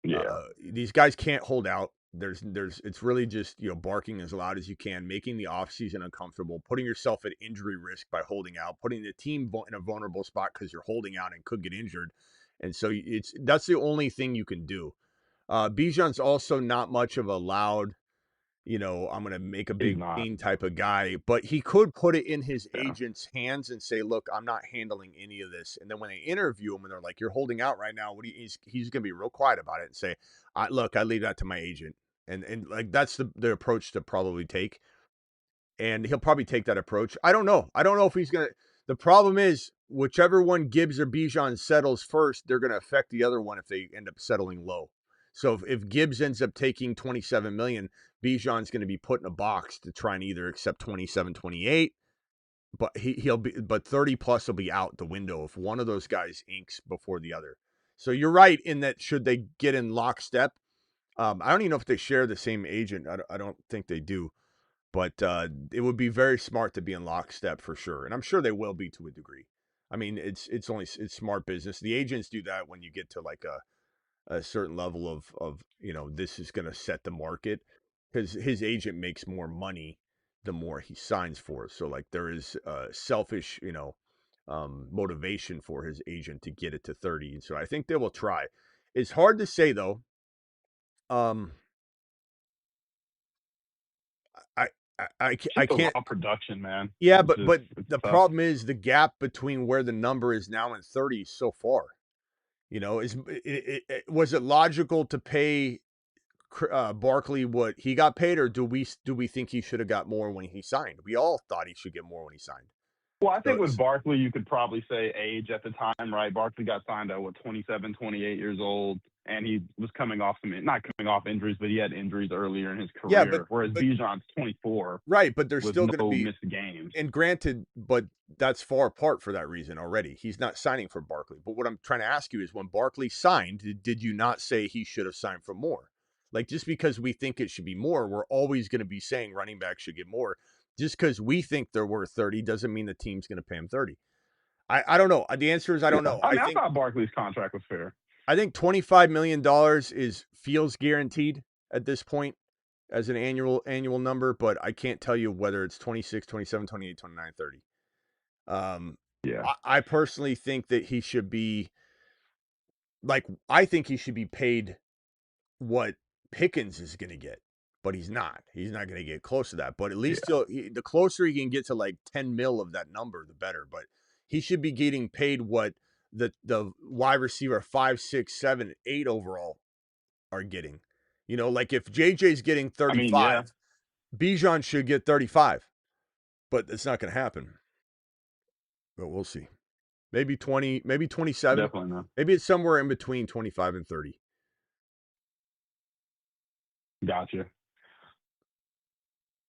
Yeah. These guys can't hold out. It's really just, barking as loud as you can, making the offseason uncomfortable, putting yourself at injury risk by holding out, putting the team in a vulnerable spot because you're holding out and could get injured. And so that's the only thing you can do. Bijan's also not much of a loud, I'm going to make a big scene type of guy, but he could put it in his agent's hands and say, look, I'm not handling any of this. And then when they interview him and they're like, you're holding out right now, he's going to be real quiet about it and say, I leave that to my agent. And like, that's the approach to probably take. And he'll probably take that approach. I don't know if he's going to, the problem is whichever one Gibbs or Bijan settles first, they're going to affect the other one if they end up settling low. So if Gibbs ends up taking 27 million, Bijan's going to be put in a box to try and either accept 27, 28, but but 30 plus will be out the window if one of those guys inks before the other. So you're right in that should they get in lockstep, I don't even know if they share the same agent. I don't think they do, but it would be very smart to be in lockstep for sure. And I'm sure they will be to a degree. I mean, it's smart business. The agents do that when you get to like a certain level of this is going to set the market, because his agent makes more money the more he signs for. So like there is selfish motivation for his agent to get it to 30. And so I think they will try. It's hard to say though. I can't. Raw production, man. Yeah, but the problem is the gap between where the number is now and 30 is so far. Was it logical to pay Barkley what he got paid, or do we think he should have got more when he signed? We all thought he should get more when he signed. Well, I think with Barkley, you could probably say age at the time, right? Barkley got signed at 27, 28 years old, and he was not coming off injuries, but he had injuries earlier in his career. Yeah, whereas Bijan's 24, right? But there's still going to be missed games. And granted, but that's far apart for that reason already. He's not signing for Barkley. But what I'm trying to ask you is, when Barkley signed, did you not say he should have signed for more? Like, just because we think it should be more, we're always going to be saying running backs should get more. Just because we think they're worth 30 doesn't mean the team's going to pay him 30. I don't know. The answer is I don't know. I thought Barkley's contract was fair. I think $25 million feels guaranteed at this point as an annual number, but I can't tell you whether it's 26, 27, 28, 29, 30. I personally think that he should be I think he should be paid what Pickens is going to get. But he's not. He's not going to get close to that. But at least the closer he can get to like 10 mil of that number, the better. But he should be getting paid what the wide receiver 5, 6, 7, 8 overall are getting. Like if JJ's getting 35, Bijan should get 35. But it's not going to happen. But we'll see. Maybe 20, maybe 27. Definitely not. Maybe it's somewhere in between 25 and 30. Gotcha.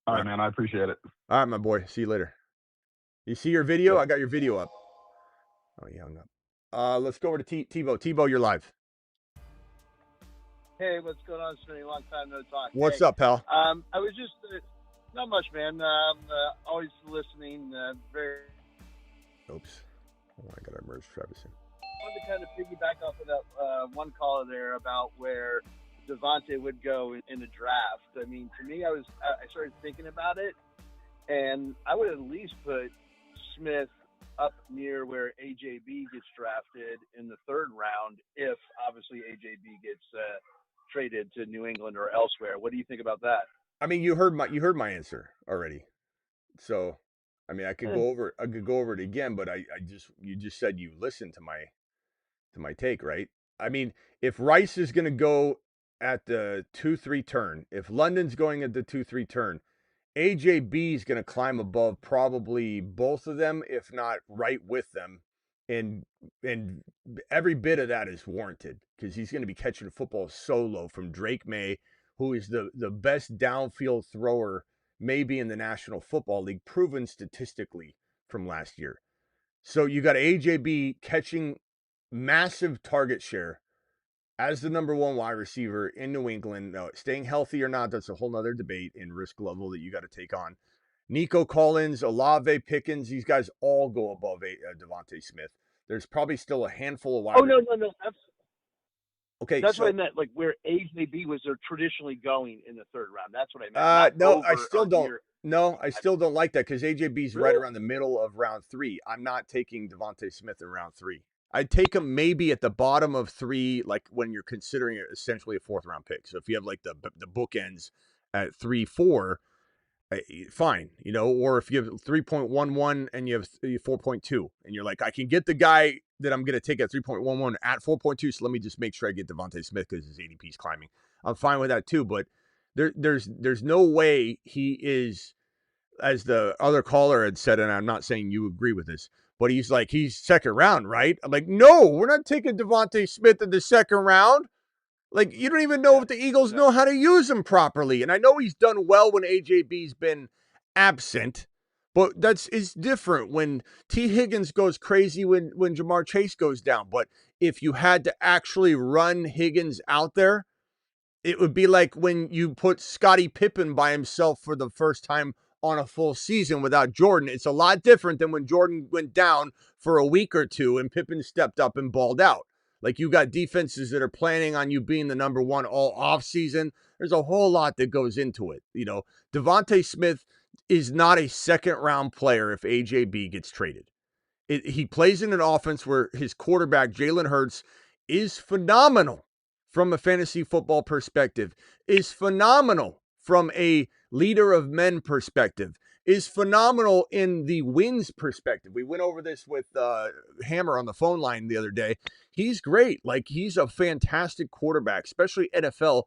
All right, man. I appreciate it. All right, my boy. See you later. You see your video? Yeah. I got your video up. Oh, he hung up. Let's go over to Tebow. Tebow, you're live. Hey, what's going on, Smitty? Long time no talk. What's up, pal? I was just not much, man. Always listening. Very. Oops. Oh, I got to merge Travis in. I wanted to kind of piggyback off of that one caller there about where Devonta would go in the draft. I mean, to me, I started thinking about it, and I would at least put Smith up near where AJB gets drafted in the third round, if obviously AJB gets traded to New England or elsewhere. What do you think about that? I mean, you heard my answer already. So, I mean, I could go over it again, but you just said you listened to my take, right? I mean, if Rice is going to go at the 2-3 turn, if London's going at the 2-3 turn, AJB is going to climb above probably both of them, if not right with them. And every bit of that is warranted because he's going to be catching football solo from Drake May, who is the best downfield thrower maybe in the National Football League, proven statistically from last year. So you got AJB catching massive target share as the number one wide receiver in New England. Now, staying healthy or not, that's a whole nother debate and risk level that you got to take on. Nico Collins, Olave, Pickens, these guys all go above Devonta Smith. There's probably still a handful of wide. Oh, no. Okay, that's what I meant. Like where AJB was traditionally going in the third round. That's what I meant. No, I still don't. No, I still don't like that because AJB's really? Right around the middle of round 3. I'm not taking Devonta Smith in round 3. I'd take him maybe at the bottom of 3, like when you're considering it essentially a 4th round pick. So if you have like the bookends at 3-4, fine, or if you have 3.11 and you have 4.2 and you're like, I can get the guy that I'm going to take at 3.11 at 4.2. So let me just make sure I get Devonta Smith because his ADP is climbing. I'm fine with that too, but there's no way he is, as the other caller had said, and I'm not saying you agree with this, but he's second round, right? I'm like, no, we're not taking Devonta Smith in the second round. Like, you don't even know if the Eagles know how to use him properly. And I know he's done well when AJB's been absent, but it's different when T. Higgins goes crazy when Jamar Chase goes down. But if you had to actually run Higgins out there, it would be like when you put Scottie Pippen by himself for the first time on a full season without Jordan. It's a lot different than when Jordan went down for a week or two and Pippen stepped up and balled out. Like, you got defenses that are planning on you being the number one all off season. There's a whole lot that goes into it. Devonta Smith is not a second round player if AJB gets traded. He plays in an offense where his quarterback, Jalen Hurts, is phenomenal from a fantasy football perspective, is phenomenal from a leader of men perspective, is phenomenal in the wins perspective. We went over this with Hammer on the phone line the other day. He's great. Like, he's a fantastic quarterback, especially NFL,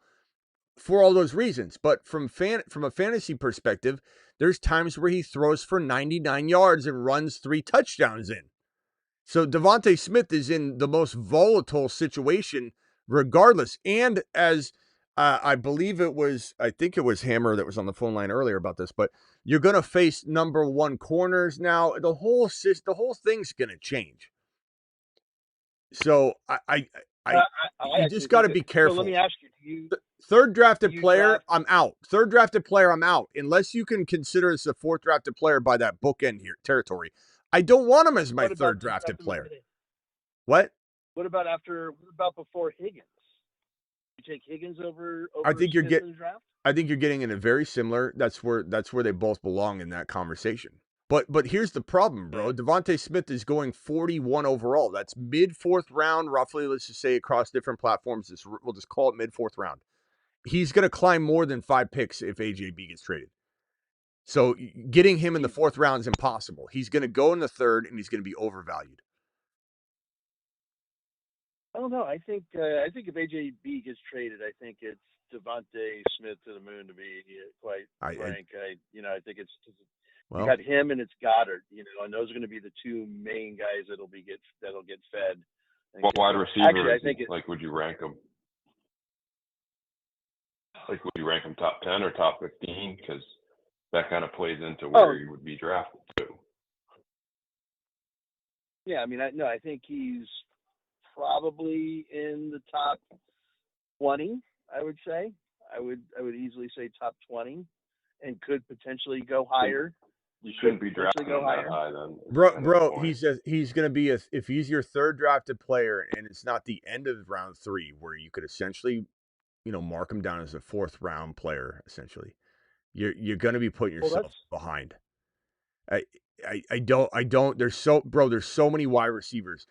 for all those reasons. But from a fantasy perspective, there's times where he throws for 99 yards and runs 3 touchdowns in. So Devonta Smith is in the most volatile situation regardless. And as I think it was Hammer that was on the phone line earlier about this, but you're going to face number 1 corners now. The whole thing's going to change. So I you just got to be careful. So let me ask you, third drafted player, I'm out. Third drafted player, I'm out. Unless you can consider this a 4th drafted player by that bookend here territory. I don't want him as my 3rd drafted player. What? What about before Higgins? You take Higgins over I think Smith in the draft? I think you're getting in a very similar. That's where they both belong in that conversation. But here's the problem, bro. Devonta Smith is going 41 overall. That's mid 4th round, roughly. Let's just say across different platforms. We'll just call it mid 4th round. He's going to climb more than 5 picks if AJB gets traded. So getting him in the 4th round is impossible. He's going to go in the 3rd, and he's going to be overvalued. I don't know. I think if AJB gets traded, I think it's Devonta Smith to the moon, to be quite frank. I think it's you got him and it's Goddard, and those are going to be the 2 main guys that'll get fed. What wide receiver? Actually, I think would you rank them? Like, would you rank them top 10 or top 15? Because that kind of plays into where he would be drafted too. Yeah, I mean, I think he's probably in the top 20. I would say. I would easily say top 20, and could potentially go higher. You shouldn't be drafting him that high then. Bro, he's going to be if he's your third drafted player, and it's not the end of round 3 where you could essentially, mark him down as a 4th round player. Essentially, you're going to be putting yourself behind. I don't. There's so many wide receivers.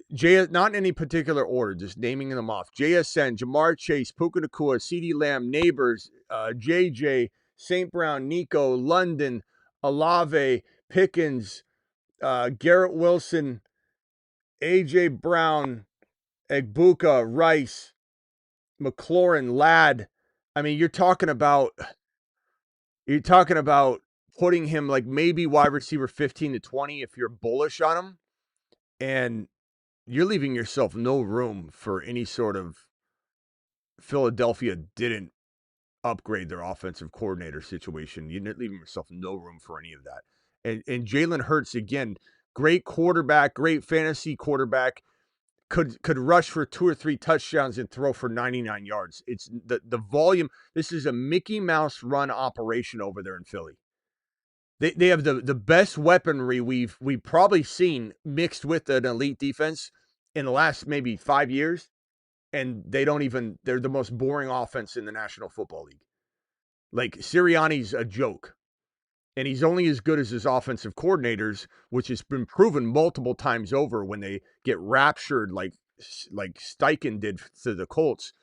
Not in any particular order, just naming them off. JSN, Jamar Chase, Puka Nacua, CeeDee Lamb, Neighbors, JJ, St. Brown, Nico, London, Olave, Pickens, Garrett Wilson, AJ Brown, Egbuka, Rice, McLaurin, Ladd. I mean, you're talking about putting him like maybe wide receiver 15 to 20 if you're bullish on him, and you're leaving yourself no room for any sort of Philadelphia didn't upgrade their offensive coordinator situation. You're leaving yourself no room for any of that. And Jalen Hurts, again, great quarterback, great fantasy quarterback, could rush for 2 or 3 touchdowns and throw for 99 yards. It's the volume. This is a Mickey Mouse run operation over there in Philly. They have the best weaponry we've probably seen mixed with an elite defense in the last maybe 5 years, and they're the most boring offense in the National Football League. Like, Sirianni's a joke, and he's only as good as his offensive coordinators, which has been proven multiple times over when they get raptured like Steichen did to the Colts,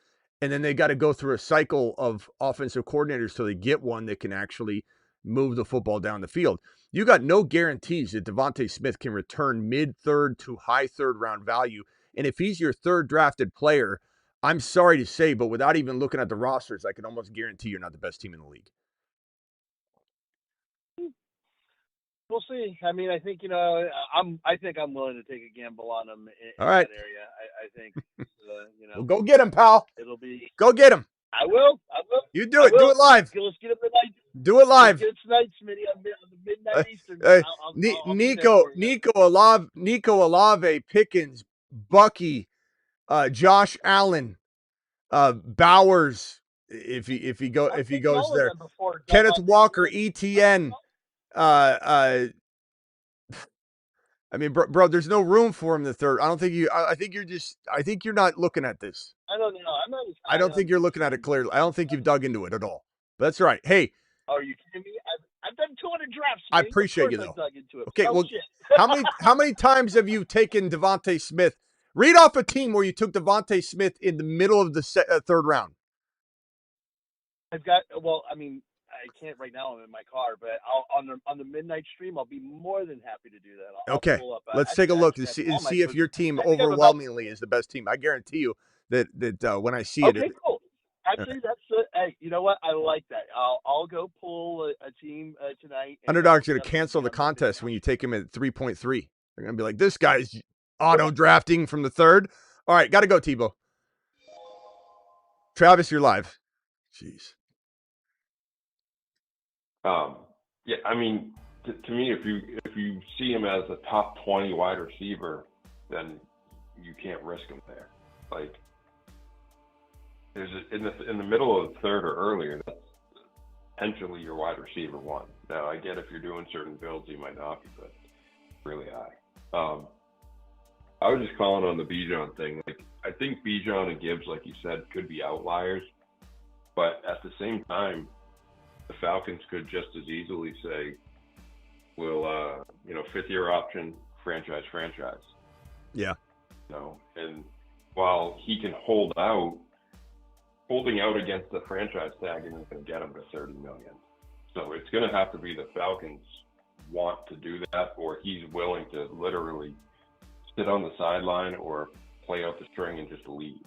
and then they got to go through a cycle of offensive coordinators till they get one that can actually move the football down the field. You got no guarantees that Devonta Smith can return mid-3rd to high 3rd round value. And if he's your 3rd drafted player, I'm sorry to say, but without even looking at the rosters, I can almost guarantee you're not the best team in the league. We'll see. I mean, I think I'm willing to take a gamble on him in All right. that area. I think Well, go get him, pal. It'll be. Go get him. I will. You do it. Do it live. Let's get him tonight. Do it live. Let's get it tonight, Smitty, on the midnight Eastern. Nico Olave, Pickens, Bucky, Josh Allen, Bowers, if he goes there, Kenneth Walker, ETN. I mean, bro, there's no room for him in the 3rd. I think you're not looking at this. I don't know. I don't think you're looking at it clearly. I don't think you've dug into it at all. But that's right. Hey. Are you kidding me? I've done 200 drafts. I appreciate you, though. I've dug into it. Okay, well, how many times have you taken Devonta Smith? Read off a team where you took Devonta Smith in the middle of the 3rd round. I can't right now. I'm in my car, but on the midnight stream, I'll be more than happy to do that. I'll okay, pull up, let's take a look and see if your team overwhelmingly is the best team. I guarantee you that when I see it. Okay, cool. Actually, that's hey, you know what? I like that. I'll go pull a team tonight. Underdog's going to cancel the contest when you take him at 3.3. They're going to be like, this guy's auto drafting from the 3rd. All right, got to go, Tebow. Travis, you're live. Jeez. Yeah, I mean, to me, if you see him as a top 20 wide receiver, then you can't risk him there. Like, there's in the middle of the 3rd or earlier, that's potentially your wide receiver 1. Now, I get if you're doing certain builds, you might not be, but really high. I was just calling on the Bijan thing. Like, I think Bijan and Gibbs, like you said, could be outliers, but at the same time, the Falcons could just as easily say, we'll, 5th-year option, franchise. Yeah. And while he can holding out against the franchise tag isn't going to get him to $30 million. So it's going to have to be the Falcons want to do that, or he's willing to literally sit on the sideline or play out the string and just leave.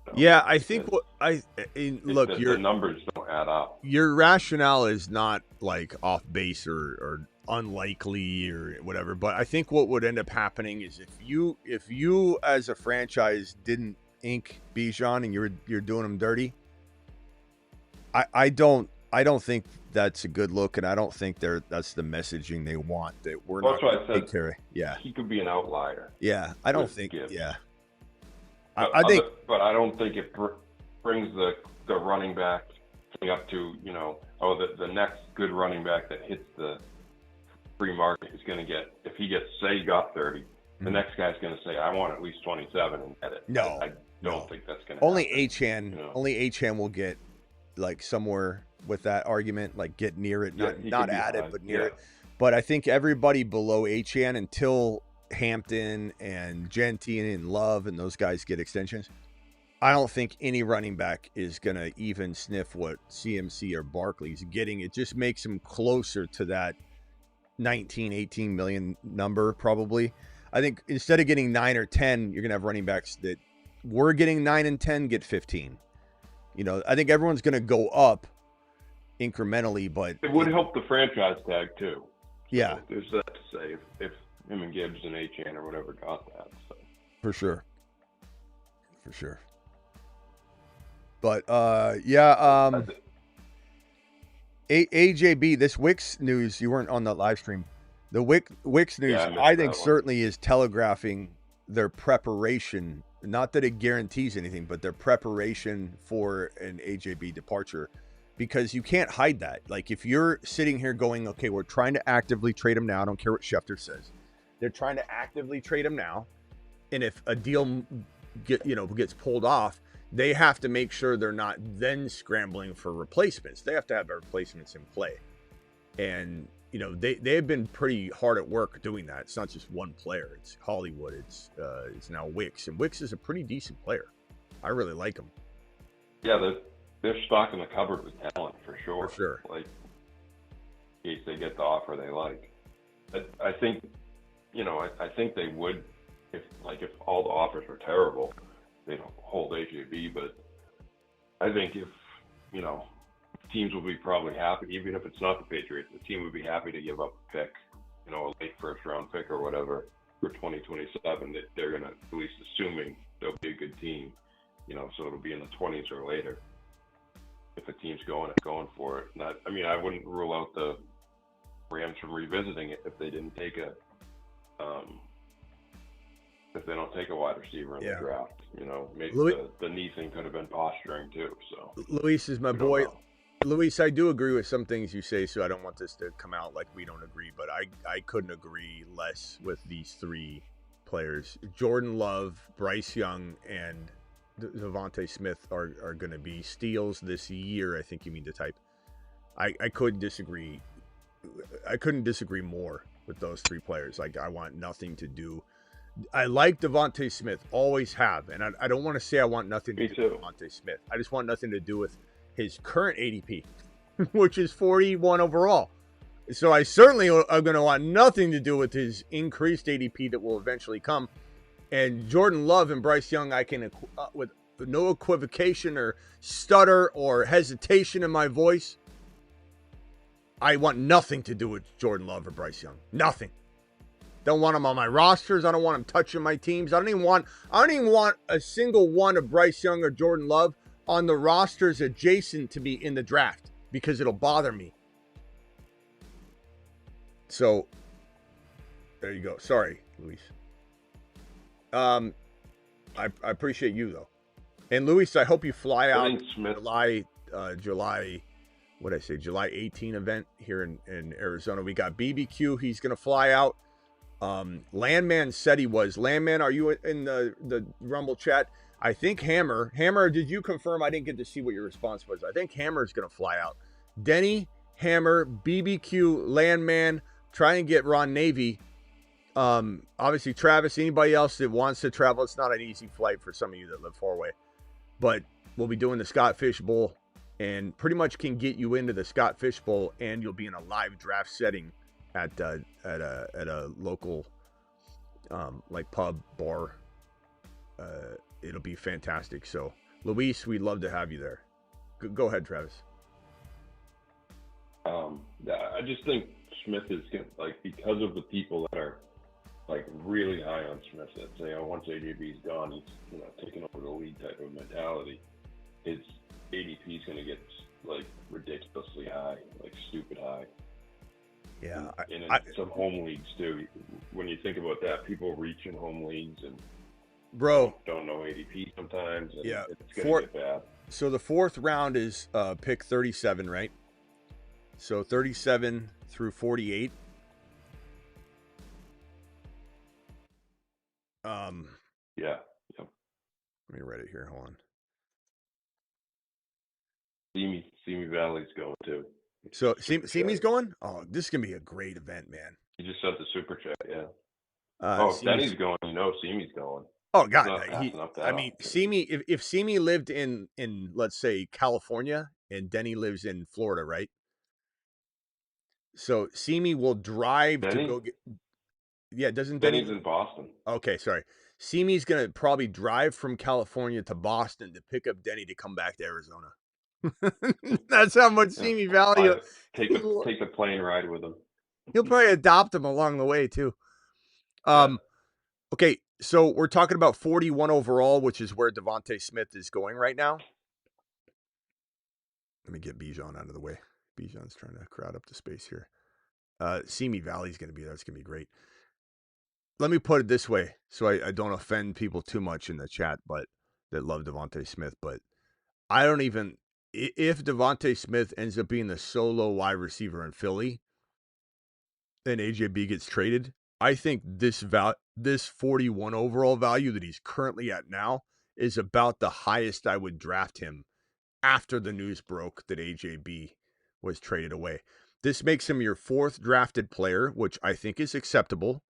So yeah, I think the numbers don't add up. Your rationale is not like off base or unlikely or whatever, but I think what would end up happening is if you as a franchise didn't ink Bijan and you're doing him dirty, I don't think that's a good look, and I don't think that's the messaging they want. That we're That's not why I said care. Yeah, he could be an outlier. Yeah, I don't think. Gibbs. Yeah, I think, but I don't think it brings the running back thing up to the next good running back that hits the free market is going to get, if he gets, say he got 30, the next guy's going to say, I want at least 27 and get it. No, I don't think that's going to only happen. Achane. Only Achane will get like somewhere with that argument, like get near it, not at it, but near it. But I think everybody below Achane until Hampton and Jeanty and Love and those guys get extensions, I don't think any running back is going to even sniff what CMC or Barkley's getting. It just makes them closer to that 19, 18 million number probably. I think instead of getting 9 or 10, you're going to have running backs that were getting 9 and 10 get 15. I think everyone's going to go up incrementally, but it would help the franchise tag too. Yeah. There's that to say if him and Gibbs and Achane or whatever got that. So. For sure. But AJB, this Wicks news, you weren't on the live stream. The Wicks news, I think certainly is telegraphing their preparation. Not that it guarantees anything, but their preparation for an AJB departure, because you can't hide that. Like if you're sitting here going, okay, we're trying to actively trade him now. I don't care what Schefter says. They're trying to actively trade him now. And if a deal gets pulled off, they have to make sure they're not then scrambling for replacements. They have to have replacements in play. And, they have been pretty hard at work doing that. It's not just one player. It's Hollywood. It's now Wicks. And Wicks is a pretty decent player. I really like him. Yeah, they're stocking the cupboard with talent for sure. For sure. Like, in case they get the offer they like. I think, I think they would, if all the offers were terrible, they'd hold AJB, but I think if, teams will be probably happy, even if it's not the Patriots, the team would be happy to give up a pick, a late first round pick or whatever for 2027, that they're going to, at least assuming they'll be a good team, so it'll be in the 20s or later if a team's going for it. I wouldn't rule out the Rams from revisiting it if they didn't take if they don't take a wide receiver in the draft. Maybe the knee thing could have been posturing too. So Luis is my boy. Luis, I do agree with some things you say, so I don't want this to come out like we don't agree, but I couldn't agree less with these three players. Jordan Love, Bryce Young, and Devonta Smith are going to be steals this year. I think you mean to type. I couldn't disagree. I couldn't disagree more with those three players. Like, I want nothing to do. I like Devonta Smith, always have, and I don't want to say I want nothing to do with Devonta Smith. I just want nothing to do with his current ADP, which is 41 overall. So I certainly am going to want nothing to do with his increased ADP that will eventually come. And Jordan Love and Bryce Young, I can, with no equivocation or stutter or hesitation in my voice, I want nothing to do with Jordan Love or Bryce Young. Nothing. Don't want them on my rosters. I don't want them touching my teams. I don't even want a single one of Bryce Young or Jordan Love on the rosters adjacent to me in the draft, because it'll bother me. So there you go. Sorry, Luis. I appreciate you though. And Luis, I hope you fly out July 18 event here in Arizona. We got BBQ. He's going to fly out. Landman said he was. Landman, are you in the Rumble chat? I think Hammer, did you confirm? I didn't get to see what your response was. I think Hammer is going to fly out. Denny, Hammer, BBQ, Landman, try and get Ron Navy. Obviously, Travis, anybody else that wants to travel, it's not an easy flight for some of you that live far away. But we'll be doing the Scott Fish Bowl and pretty much can get you into the Scott Fish Bowl, and you'll be in a live draft setting at a local like pub, bar. It'll be fantastic. So, Luis, we'd love to have you there. Go ahead, Travis. I just think Smith is because of the people that are really high on Smith that say, "Oh, once ADB's gone, he's taking over the league" type of mentality. His ADP is going to get like ridiculously high, like stupid high. Yeah. And in some home leagues too. When you think about that, people reach in home leagues and don't know ADP sometimes. And Yeah. it's gonna get bad. So the 4th round is pick 37, right? So 37 through 48. Yeah. Yep. Let me write it here. Hold on. Simi Valley's going too. So Simi's going? Oh, this is gonna be a great event, man. You just sent the super chat, yeah. If Simi's Denny's going, Simi's going. Oh God, I mean, Simi. If Simi lived in let's say California and Denny lives in Florida, right? So Simi will drive to go get. Yeah, doesn't Denny's in Boston? Okay, sorry. Simi's gonna probably drive from California to Boston to pick up Denny to come back to Arizona. That's how much Simi Valley. Take the plane ride with him. He'll probably adopt him along the way too. Okay, so we're talking about 41 overall, which is where Devonta Smith is going right now. Let me get Bijan out of the way. Bijan's trying to crowd up the space here. Simi Valley's going to be there. It's going to be great. Let me put it this way, so I don't offend people too much in the chat, but that love Devonta Smith. But I don't even, if Devonta Smith ends up being the solo wide receiver in Philly, and AJB gets traded, I think this 41 overall value that he's currently at now is about the highest I would draft him after the news broke that AJB was traded away. This makes him your 4th drafted player, which I think is acceptable.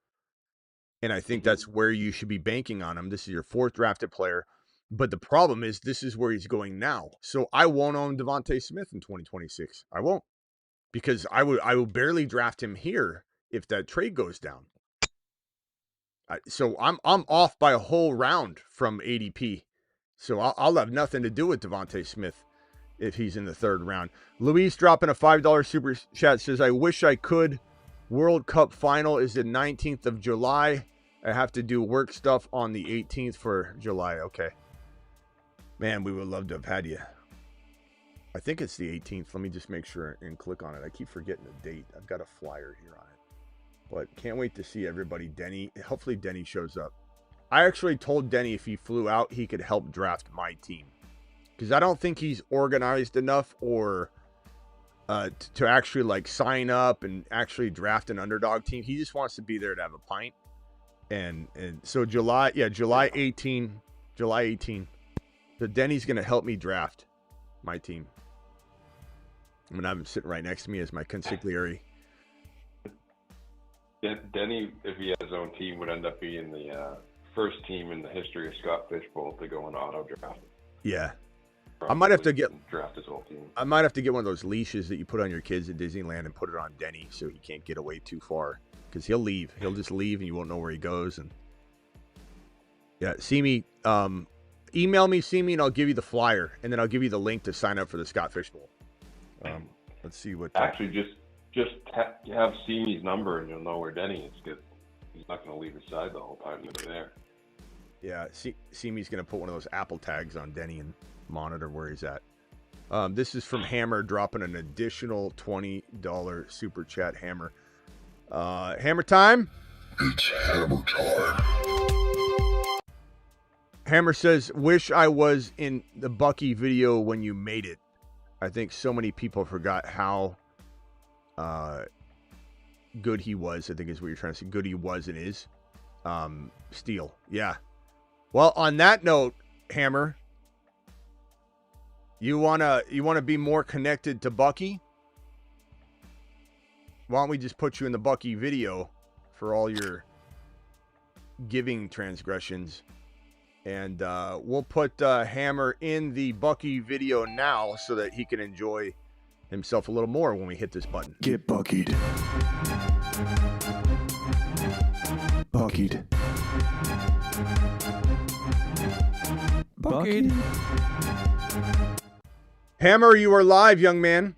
And I think that's where you should be banking on him. This is your 4th drafted player. But the problem is this is where he's going now. So I won't own Devonta Smith in 2026. I won't. Because I will barely draft him here if that trade goes down. So I'm off by a whole round from ADP. So I'll have nothing to do with Devonta Smith if he's in the 3rd round. Luis dropping a $5 super chat says, I wish I could. World Cup final is the 19th of July. I have to do work stuff on the 18th for July. Okay. Man, we would love to have had you. I think it's the 18th. Let me just make sure and click on it. I keep forgetting the date. I've got a flyer here on it. But can't wait to see everybody. Denny, hopefully Denny shows up. I actually told Denny if he flew out, he could help draft my team. Because I don't think he's organized enough or to actually like sign up and actually draft an underdog team. He just wants to be there to have a pint. And so July 18. So Denny's going to help me draft my team. I'm going to have him sitting right next to me as my consigliere. Denny, if he had his own team, would end up being the first team in the history of Scott Fishbowl to go in auto draft. Yeah. I might have to draft his whole team. I might have to get one of those leashes that you put on your kids at Disneyland and put it on Denny so he can't get away too far. Because he'll leave. He'll just leave and you won't know where he goes. And yeah, Simi, email me, Simi, and I'll give you the flyer. And then I'll give you the link to sign up for the Scott Fishbowl. Let's see what. Actually, just have Simi's number and you'll know where Denny is, because he's not going to leave his side the whole time you're there. Yeah, Simi's going to put one of those Apple tags on Denny and monitor where he's at. This is from Hammer, dropping an additional $20 super chat. Hammer. Hammer time? It's hammer time. Hammer says, wish I was in the Bucky video when you made it. I think so many people forgot how good he was, I think is what you're trying to say. Good he was and is. Steel. Yeah. Well, on that note, Hammer, you wanna be more connected to Bucky? Why don't we just put you in the Bucky video for all your giving transgressions? And we'll put Hammer in the Bucky video now so that he can enjoy himself a little more when we hit this button. Get Buckied. Buckied. Buckied. Hammer, you are live, young man.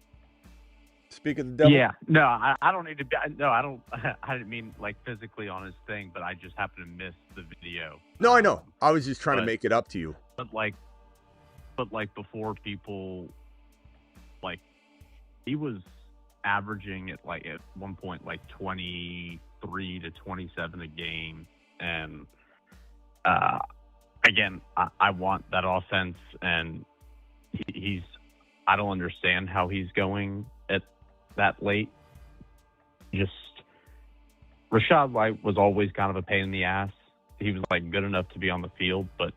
Speak of the devil. Yeah, no, I don't need to be. No, I don't. I didn't mean like physically on his thing, but I just happened to miss the video. No, I know. I was just trying to make it up to you. But like before people like he was averaging at one point 23 to 27 a game, and again, I want that offense, and he's I don't understand how he's going at that late. Just Rachaad White was always kind of a pain in the ass. He was good enough to be on the field, but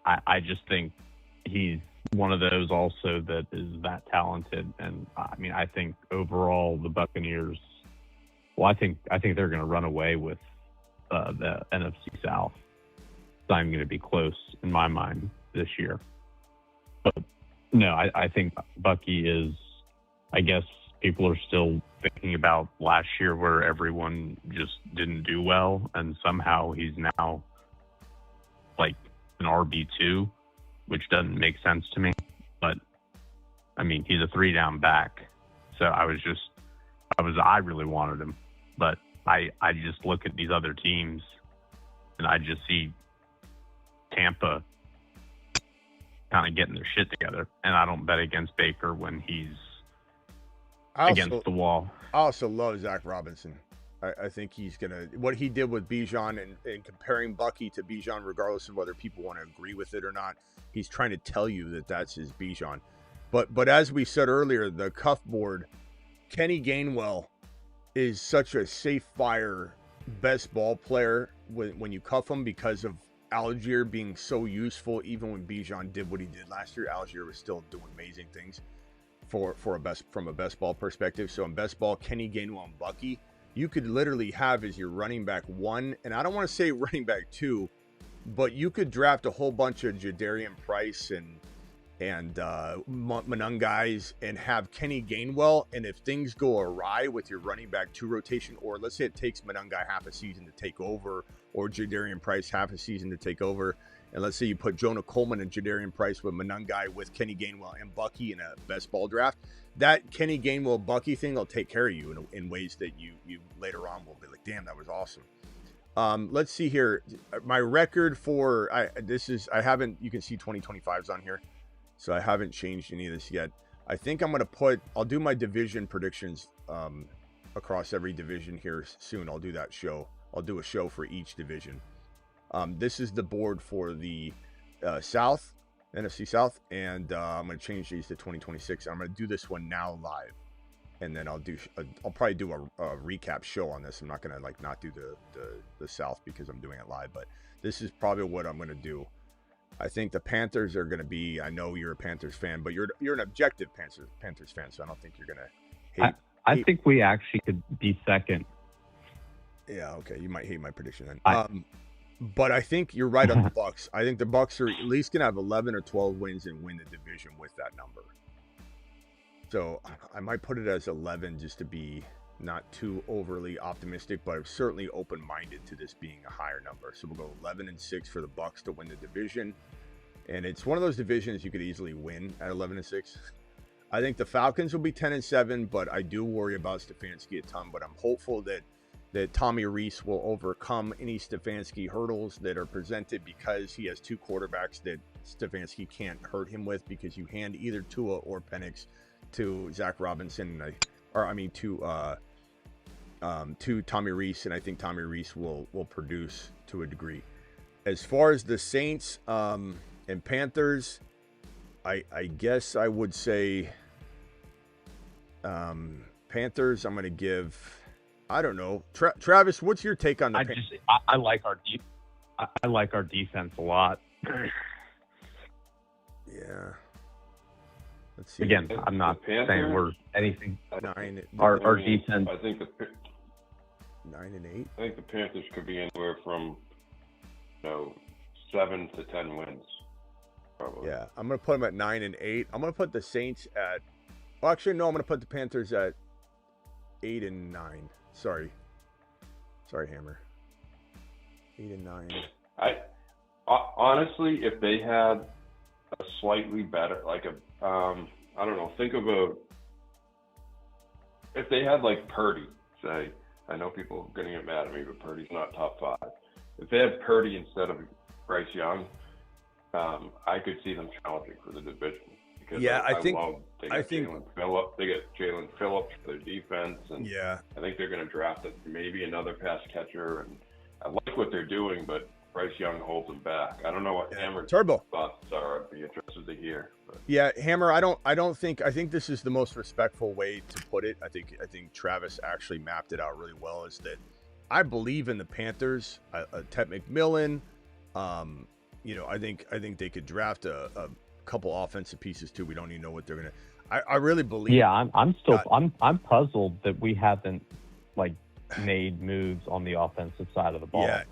I just think he's one of those also that is that talented. And I mean, I think overall the Buccaneers, I think they're going to run away with the NFC South. It's not even going to be close in my mind this year. But no, I think Bucky is, I guess people are still thinking about last year where everyone just didn't do well, and somehow he's now an RB2, which doesn't make sense to me. But I mean, he's a 3-down back, so I really wanted him, but I just look at these other teams and I just see Tampa kind of getting their shit together, and I don't bet against Baker when he's against the wall. I also love Zach Robinson. I think he's going to, what he did with Bijan and comparing Bucky to Bijan, regardless of whether people want to agree with it or not, he's trying to tell you that that's his Bijan. But as we said earlier, the cuff board, Kenny Gainwell is such a safe fire best ball player when you cuff him because of Algier being so useful. Even when Bijan did what he did last year, Algier was still doing amazing things from a best ball perspective. So in best ball, Kenny Gainwell and Bucky, you could literally have as your running back 1, and I don't want to say running back 2, but you could draft a whole bunch of Jadarian Price and Monunguys and have Kenny Gainwell. And if things go awry with your running back 2 rotation, or let's say it takes Monunguy half a season to take over, or Jadarian Price half a season to take over, and let's say you put Jonah Coleman and Jadarian Price with Monunguy with Kenny Gainwell and Bucky in a best ball draft, that Kenny Gainwell Bucky thing will take care of you in ways that you later on will be like, damn, that was awesome. Let's see here. My record for you can see 2025s on here, so I haven't changed any of this yet. I think I'll do my division predictions across every division here soon. I'll do that show. I'll do a show for each division. This is the board for the South, NFC South, and I'm going to change these to 2026. I'm going to do this one now live, and then I'll probably do a recap show on this. I'm not going to not do the South because I'm doing it live, but this is probably what I'm going to do. I think the Panthers are going to be, I know you're a Panthers fan, but you're an objective Panthers fan, so I don't think you're going to hate. I think we actually could be second. Yeah, okay. You might hate my prediction then. But I think you're right on the Bucs. I think the Bucs are at least going to have 11 or 12 wins and win the division with that number. So I might put it as 11 just to be not too overly optimistic, but I'm certainly open-minded to this being a higher number. So we'll go 11-6 for the Bucs to win the division. And it's one of those divisions you could easily win at 11-6. I think the Falcons will be 10-7, but I do worry about Stefanski a ton. But I'm hopeful that Tommy Rees will overcome any Stefanski hurdles that are presented, because he has 2 quarterbacks that Stefanski can't hurt him with, because you hand either Tua or Penix to Zach Robinson, to Tommy Rees, and I think Tommy Rees will produce to a degree. As far as the Saints and Panthers, I guess I would say Panthers, I'm going to give... I don't know. Travis, what's your take on the Panthers? I like our defense a lot. Yeah. Let's see. Again, I'm not saying we're anything. Our defense. I think 9 and 8. I think the Panthers could be anywhere from 7 to 10 wins. Probably. Yeah, I'm gonna put them at 9 and 8. I'm gonna put the Saints at. Well, actually, no. I'm gonna put the Panthers at 8 and 9. Sorry, Hammer. 8 and 9. Honestly, if they had a slightly better, I don't know. Think of if they had Purdy, say. I know people are going to get mad at me, but Purdy's not top 5. If they had Purdy instead of Bryce Young, I could see them challenging for the division, because Yeah, I think love they got Jalen Phillips. They get Jalen Phillips for their defense, and I think they're going to draft maybe another pass catcher. And I like what they're doing, but Bryce Young holds them back. I don't know what Hammer's thoughts are. I'd be interested to hear. But. Yeah, Hammer. I think this is the most respectful way to put it. I think Travis actually mapped it out really well. Is that I believe in the Panthers. Ted McMillan. I think they could draft a couple offensive pieces too. We don't even know what they're gonna. I really believe. Yeah, I'm puzzled that we haven't made moves on the offensive side of the ball. Yeah,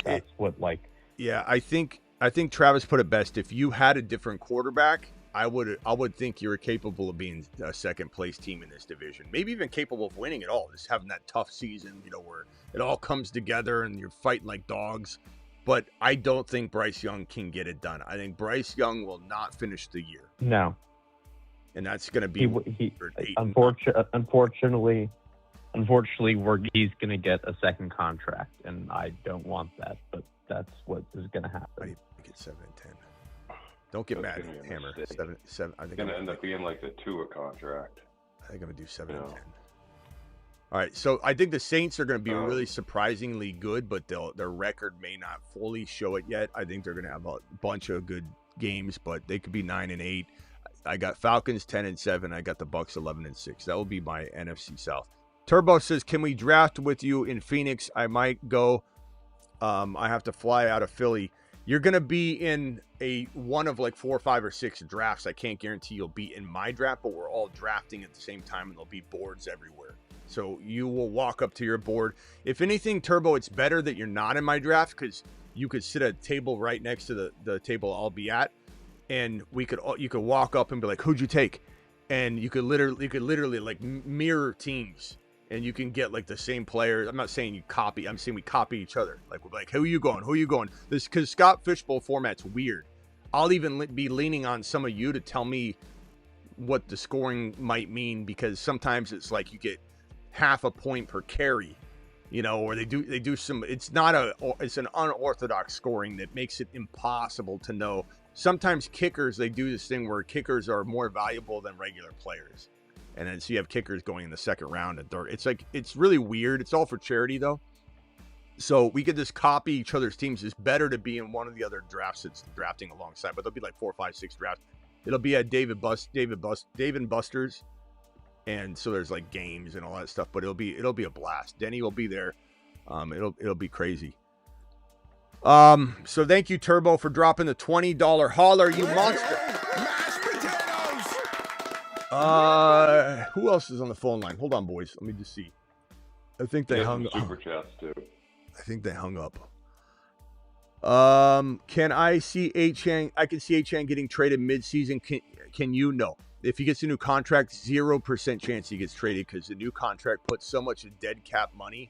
Yeah, I think Travis put it best. If you had a different quarterback, I would think you're capable of being a second place team in this division. Maybe even capable of winning it all. Just having that tough season, where it all comes together and you're fighting like dogs. But I don't think Bryce Young can get it done. I think Bryce Young will not finish the year. No. And that's going to be unfortunately, he's going to get a second contract, and I don't want that, but that's what is going to happen. I get 7 and 10. Don't get mad, Hammer. 7. I think it's going to end up being like the Tua contract. I think I'm going to do 7 and 10. All right, so I think the Saints are going to be really surprisingly good, but their record may not fully show it yet. I think they're going to have a bunch of good games, but they could be 9 and 8. I got Falcons 10 and 7. I got the Bucks 11 and 6. That will be my NFC South. Turbo says, "Can we draft with you in Phoenix? I might go. I have to fly out of Philly. You're going to be in one of 4, 5, or 6 drafts. I can't guarantee you'll be in my draft, but we're all drafting at the same time, and there'll be boards everywhere. So you will walk up to your board. If anything, Turbo, it's better that you're not in my draft because you could sit at a table right next to the table I'll be at, and you could walk up and be like, "Who'd you take?" And you could literally mirror teams, and you can get the same players. I'm not saying you copy. I'm saying we copy each other. We're like, "Who are you going? Who are you going?" This because Scott Fishbowl format's weird. I'll even be leaning on some of you to tell me what the scoring might mean because sometimes it's you get half a point per carry, or they do some. It's an unorthodox scoring that makes it impossible to know. Sometimes kickers, they do this thing where kickers are more valuable than regular players, and then so you have kickers going in the second round and third. It's really weird. It's all for charity though, so we could just copy each other's teams. It's better to be in one of the other drafts that's drafting alongside, but there'll be 4, 5, 6 drafts. It'll be at Dave and Buster's. And so there's games and all that stuff, but it'll be a blast. Denny will be there. It'll be crazy. So thank you, Turbo, for dropping the $20 holler, you monster. Mashed potatoes. Who else is on the phone line? Hold on, boys. Let me just see. I think they hung up. Super chats too. I think they hung up. Can I see Achane? I can see Achane getting traded mid-season. Can you? No. If he gets a new contract, 0% chance he gets traded because the new contract puts so much dead cap money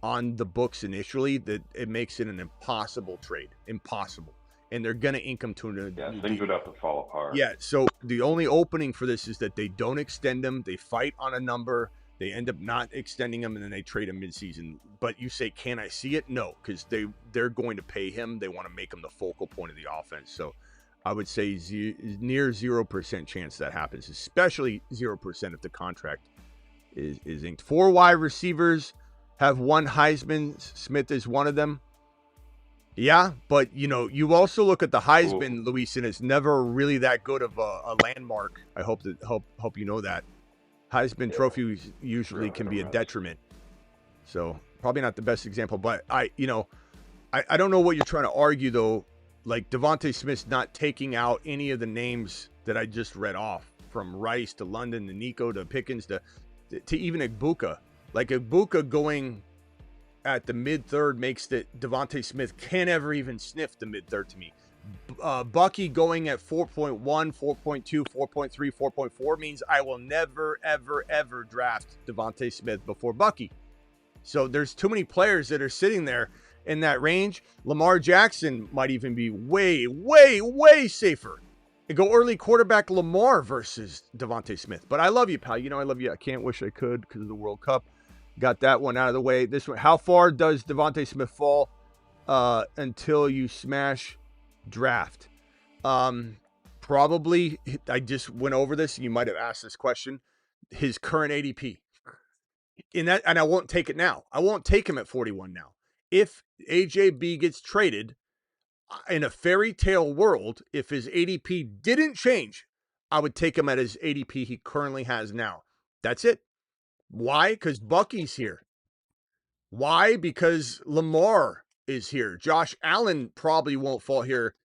on the books initially that it makes it an impossible trade. Impossible. And they're going to ink him to a things would have to fall apart. Yeah, so the only opening for this is that they don't extend him. They fight on a number. They end up not extending him, and then they trade him midseason. But you say, can I see it? No, because they're going to pay him. They want to make him the focal point of the offense. So I would say near 0% chance that happens, especially 0% if the contract is inked. 4 wide receivers have one Heisman. Smith is one of them. Yeah, but you also look at the Heisman, Luis, and it's never really that good of a landmark. I hope you know that. Heisman trophies usually can be a detriment. So probably not the best example, but I don't know what you're trying to argue though. Devonta Smith's not taking out any of the names that I just read off, from Rice to London to Nico to Pickens to even Igbuka. Igbuka going at the mid-third makes that Devonta Smith can't ever even sniff the mid-third to me. Bucky going at 4.1, 4.2, 4.3, 4.4 means I will never, ever, ever draft Devonta Smith before Bucky. So there's too many players that are sitting there in that range. Lamar Jackson might even be way, way, way safer. And go early quarterback Lamar versus Devonta Smith. But I love you, pal. I love you. I can't wish I could because of the World Cup. Got that one out of the way. This one, how far does Devonta Smith fall until you smash draft? probably, I just went over this. You might have asked this question. His current ADP. And I won't take it now. I won't take him at 41 now. If AJB gets traded in a fairy tale world, if his ADP didn't change, I would take him at his ADP he currently has now. That's it. Why? Because Bucky's here. Why? Because Lamar is here. Josh Allen probably won't fall here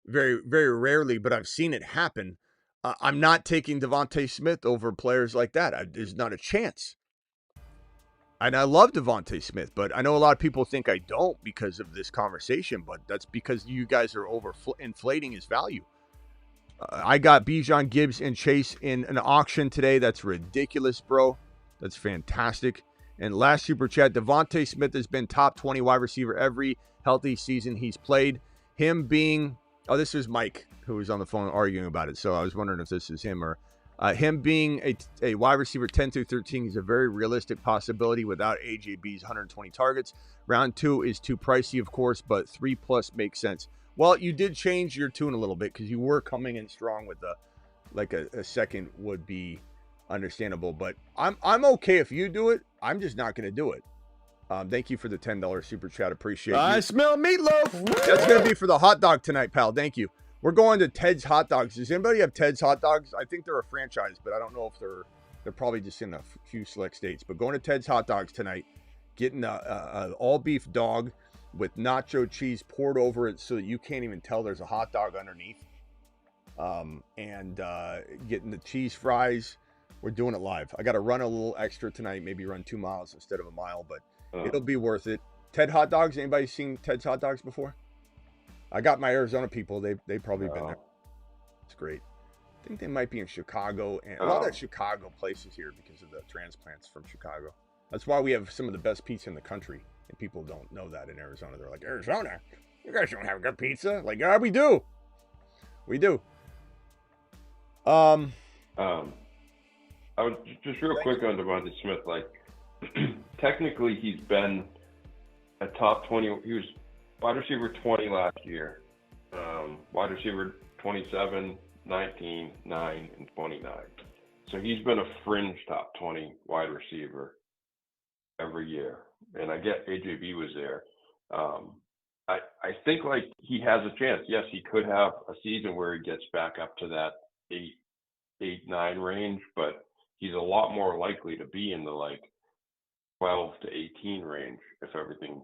very, very rarely, but I've seen it happen. I'm not taking Devonta Smith over players like that. There's not a chance. And I love Devonta Smith, but I know a lot of people think I don't because of this conversation, but that's because you guys are inflating his value. I got Bijan, Gibbs, and Chase in an auction today. That's ridiculous, bro. That's fantastic. And last super chat, Devonta Smith has been top 20 wide receiver every healthy season he's played. Him being, this is Mike who was on the phone arguing about it. So I was wondering if this is him or him being a wide receiver 10 through 13 is a very realistic possibility without AJB's 120 targets. Round 2 is too pricey, of course, but 3+ makes sense. Well, you did change your tune a little bit because you were coming in strong with a second would be understandable, but I'm okay if you do it. I'm just not going to do it. Thank you for the $10 super chat. Appreciate it. I smell meatloaf. That's going to be for the hot dog tonight, pal. Thank you. We're going to Ted's Hot Dogs. Does anybody have Ted's Hot Dogs? I think they're a franchise, but I don't know if they're probably just in a few select states. But going to Ted's Hot Dogs tonight, getting a all beef dog with nacho cheese poured over it so that you can't even tell there's a hot dog underneath. And getting the cheese fries. We're doing it live. I got to run a little extra tonight, maybe run 2 miles instead of a mile, but it'll be worth it. Ted Hot Dogs. Anybody seen Ted's Hot Dogs before? I got my Arizona people. They've probably been there. It's great. I think they might be in Chicago and a lot of Chicago places here because of the transplants from Chicago. That's why we have some of the best pizza in the country, and people don't know that in Arizona. They're like, Arizona, you guys don't have good pizza. Like, yeah, we do. We do. I would just real quick on Devonta Smith. Like, technically, he's been a top 20. He was wide receiver 20 last year, wide receiver 27, 19, 9, and 29. So he's been a fringe top 20 wide receiver every year. And I get AJB was there. I think like he has a chance. Yes, he could have a season where he gets back up to that 8, 9 range, but he's a lot more likely to be in the like 12 to 18 range if everything,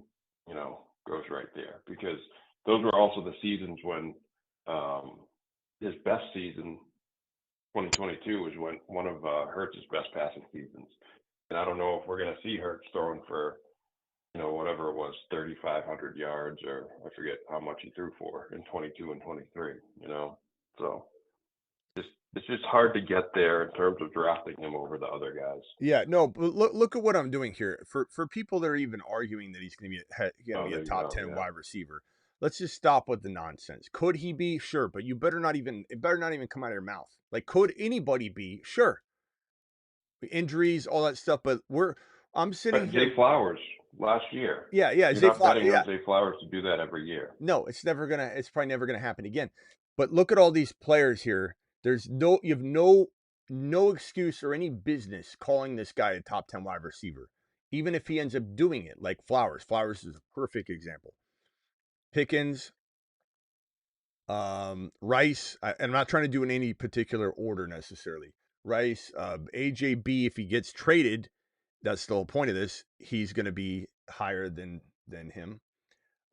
goes right there, because those were also the seasons when his best season, 2022, was when one of Hurts' best passing seasons. And I don't know if we're going to see Hurts throwing for, whatever it was, 3,500 yards, or I forget how much he threw for in 22 and 23, So it's just hard to get there in terms of drafting him over the other guys. Yeah, no, but look at what I'm doing here. For people that are even arguing that he's going to be a top 10 wide receiver, let's just stop with the nonsense. Could he be? Sure, but it better not even come out of your mouth. Like, could anybody be? Sure. Injuries, all that stuff, but I'm sitting here. Zay Flowers last year. Yeah, You're Zay not Flowers. betting on Zay Flowers to do that every year. No, it's probably never gonna happen again. But look at all these players here. You have no excuse or any business calling this guy a top 10 wide receiver, even if he ends up doing it. Like Flowers. Flowers is a perfect example. Pickens, Rice. I'm not trying to do in any particular order necessarily. Rice, AJB. If he gets traded, that's the whole point of this. He's going to be higher than him.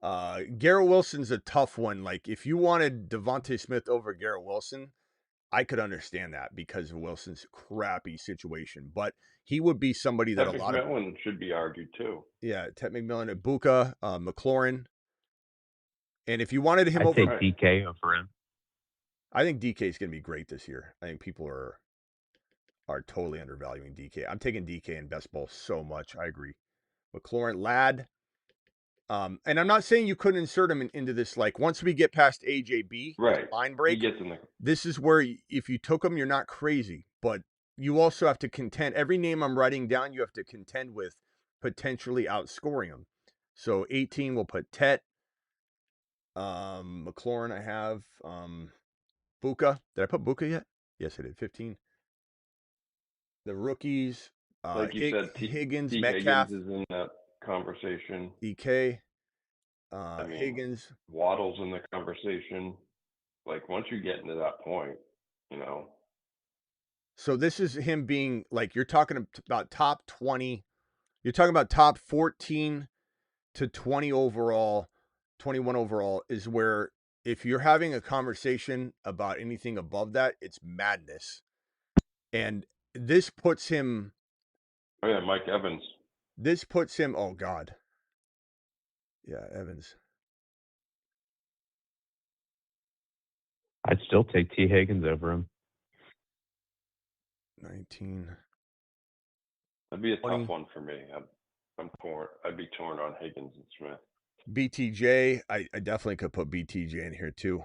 Garrett Wilson's a tough one. Like, if you wanted Devonta Smith over Garrett Wilson, I could understand that because of Wilson's crappy situation, but he would be somebody that Ted McMillan should be argued too. Yeah, Ted McMillan, Ibuka, McLaurin, and if you wanted him I'd take DK over him. I think DK is going to be great this year. I think people are totally undervaluing DK. I'm taking DK in best ball so much. I agree. McLaurin, Ladd. And I'm not saying you couldn't insert him into this. Like, once we get past AJB, right, line break, he gets in there. This is where if you took him, you're not crazy. But you also have to contend. Every name I'm writing down, you have to contend with potentially outscoring him. So 18, we'll put Tet. McLaurin, I have. Buka. Did I put Buka yet? Yes, I did. 15. The rookies. Like you said, Higgins, T. Metcalf, Higgins is in that conversation. DK, I mean, Higgins. Waddle's in the conversation. Like, once you get into that point, you know. So this is him being like, you're talking about top 20. You're talking about top 14 to 20 overall, 21 overall is where if you're having a conversation about anything above that, it's madness. And this puts him. Oh, yeah, Mike Evans. This puts him. Oh, God. Yeah, Evans. I'd still take T. Higgins over him. 19. That'd be a 20. tough one for me. I'm torn. I'd be torn on Higgins and Smith. BTJ, I definitely could put BTJ in here too.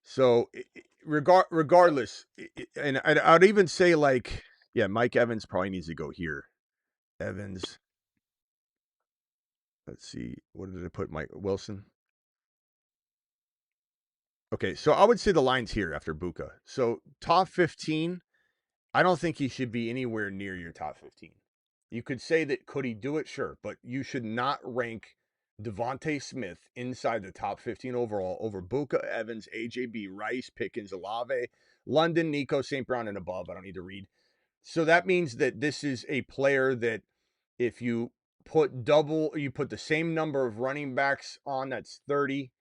So regardless, and I'd even say like, yeah, Mike Evans probably needs to go here. Evans. Let's see. What did I put? Mike Wilson. Okay, so I would say the line's here after Buka. So top 15, I don't think he should be anywhere near your top 15. You could say that could he do it? Sure, but you should not rank Devonta Smith inside the top 15 overall over Buka, Evans, AJB, Rice, Pickens, Olave, London, Nico, St. Brown, and above. I don't need to read. So that means that this is a player that if you put the same number of running backs on, that's 30,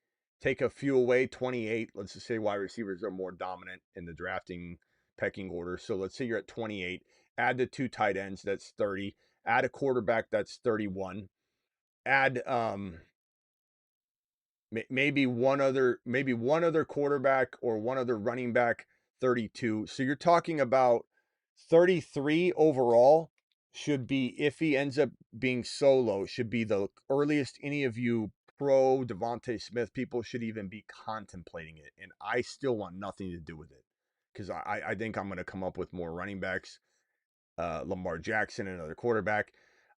take a few away, 28. Let's just say wide receivers are more dominant in the drafting pecking order. So let's say you're at 28. Add the 2 tight ends, that's 30. Add a quarterback, that's 31. Add maybe one other quarterback or one other running back, 32. So you're talking about 33 overall should be, if he ends up being solo, should be the earliest any of you pro Devonta Smith people should even be contemplating it. And I still want nothing to do with it because I think I'm going to come up with more running backs, Lamar Jackson, another quarterback.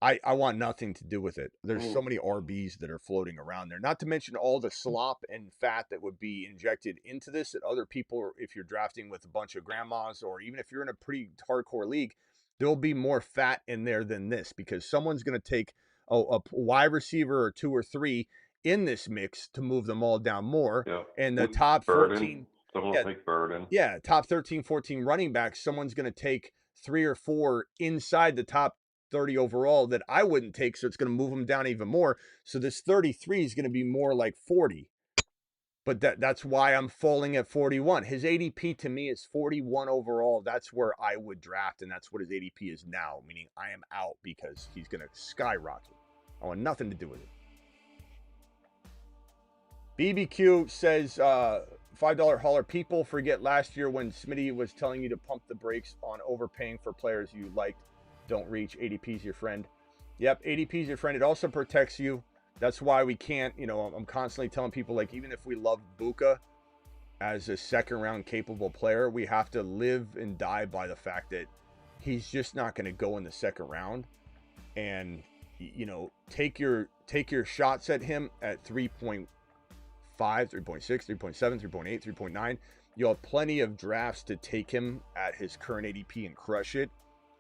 I want nothing to do with it. There's so many RBs that are floating around there, not to mention all the slop and fat that would be injected into this that other people, if you're drafting with a bunch of grandmas or even if you're in a pretty hardcore league, there'll be more fat in there than this because someone's going to take a wide receiver or 2 or 3 in this mix to move them all down more. Yeah. And the top Burden. 14. Someone will take Burden. Yeah, top 13, 14 running backs, someone's going to take 3 or 4 inside the top 30 overall that I wouldn't take, so it's going to move them down even more. So this 33 is going to be more like 40. But that's why I'm falling at 41. His ADP to me is 41 overall. That's where I would draft, and that's what his ADP is now, meaning I am out because he's going to skyrocket. I want nothing to do with it. BBQ says, $5 hauler. People forget last year when Smitty was telling you to pump the brakes on overpaying for players you liked. Don't reach. ADP's your friend. Yep, ADP's your friend. It also protects you. That's why we can't, I'm constantly telling people, like, even if we love Buka as a second round capable player, we have to live and die by the fact that he's just not going to go in the second round. And, take your shots at him at 3.5, 3.6, 3.7, 3.8, 3.9. You'll have plenty of drafts to take him at his current ADP and crush it.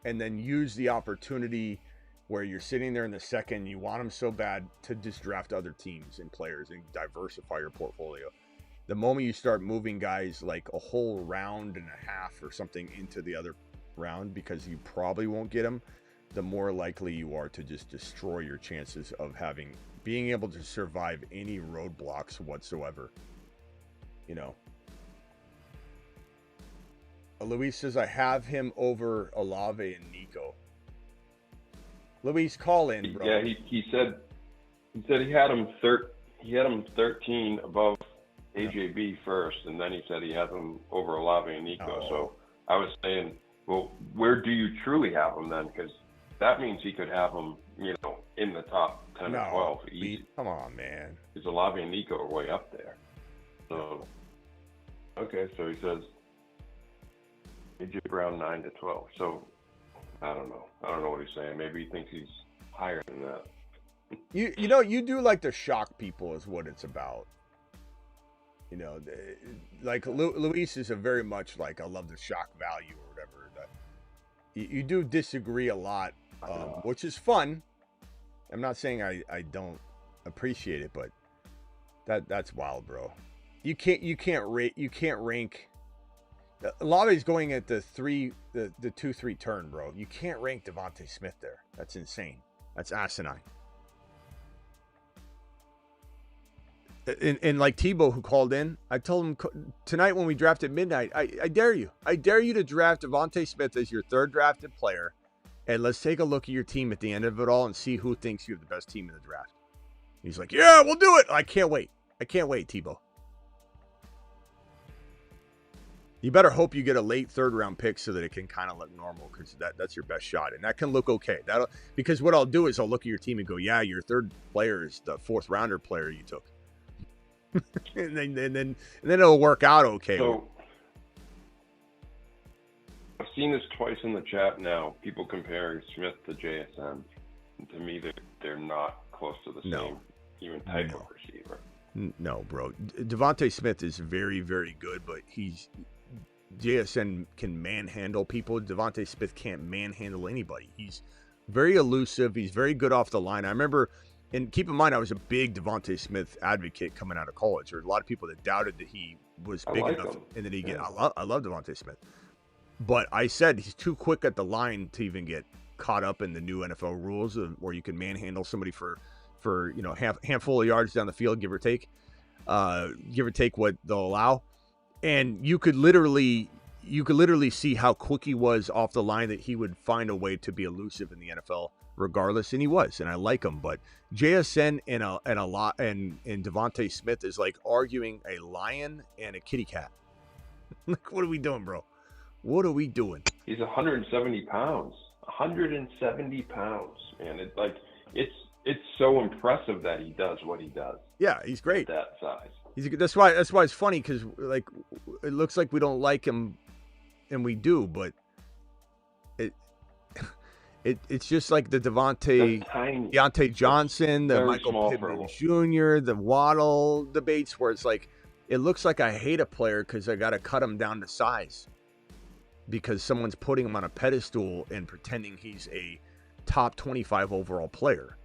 And then use the opportunity where you're sitting there in the second, you want him so bad to just draft other teams and players and diversify your portfolio. The moment you start moving guys like a whole round and a half or something into the other round because you probably won't get them, the more likely you are to just destroy your chances of being able to survive any roadblocks whatsoever. Luis says, I have him over Olave and Nico. Luis, call in, bro. Yeah, he said he had him 13 above AJB first, and then he said he had him over Olave and Nico. So I was saying, well, where do you truly have him then? Because that means he could have him, in the top 10 or 12 easy. Come on, man. Because Olave and Nico are way up there. So, okay, so he says AJ Brown 9 to 12. So I don't know. I don't know what he's saying. Maybe he thinks he's higher than that. You do like to shock people is what it's about. You know, like Luis is a very much like I love the shock value or whatever. That you do disagree a lot, which is fun. I'm not saying I don't appreciate it, but that's wild, bro. You can't rank. Olave's going at the 2-3 turn, bro. You can't rank Devonta Smith there. That's insane. That's asinine. And like Tebow, who called in, I told him tonight when we draft at midnight, I dare you. I dare you to draft Devonta Smith as your third drafted player, and let's take a look at your team at the end of it all and see who thinks you have the best team in the draft. He's like, yeah, we'll do it. I can't wait. I can't wait, Tebow. You better hope you get a late third-round pick so that it can kind of look normal, because that's your best shot, and that can look okay. Because what I'll do is I'll look at your team and go, yeah, your third player is the fourth-rounder player you took. and then it'll work out okay. So I've seen this twice in the chat now. People comparing Smith to JSN. And to me, they're not close to the same even type of receiver. No, bro. Devonta Smith is very, very good, but JSN can manhandle people. Devonta Smith can't manhandle anybody. He's very elusive. He's very good off the line. I remember. And keep in mind, I was a big Devonta Smith advocate coming out of college. There were a lot of people that doubted that he was big enough, and that he get. I love Devonta Smith, but I said he's too quick at the line to even get caught up in the new NFL rules, where you can manhandle somebody for handful of yards down the field, give or take what they'll allow, and you could literally see how quick he was off the line, that he would find a way to be elusive in the NFL. Regardless, and he was, and I like him, but JSN and Devonta Smith is like arguing a lion and a kitty cat. Like, what are we doing, bro? What are we doing? He's 170 pounds. 170 pounds, man. It's so impressive that he does what he does. Yeah, he's great. At that size. That's why it's funny, because like it looks like we don't like him, and we do, but It's just like the Deontay Johnson, the Michael Pittman Jr., the Waddle debates, where it's like, it looks like I hate a player because I got to cut him down to size because someone's putting him on a pedestal and pretending he's a top 25 overall player.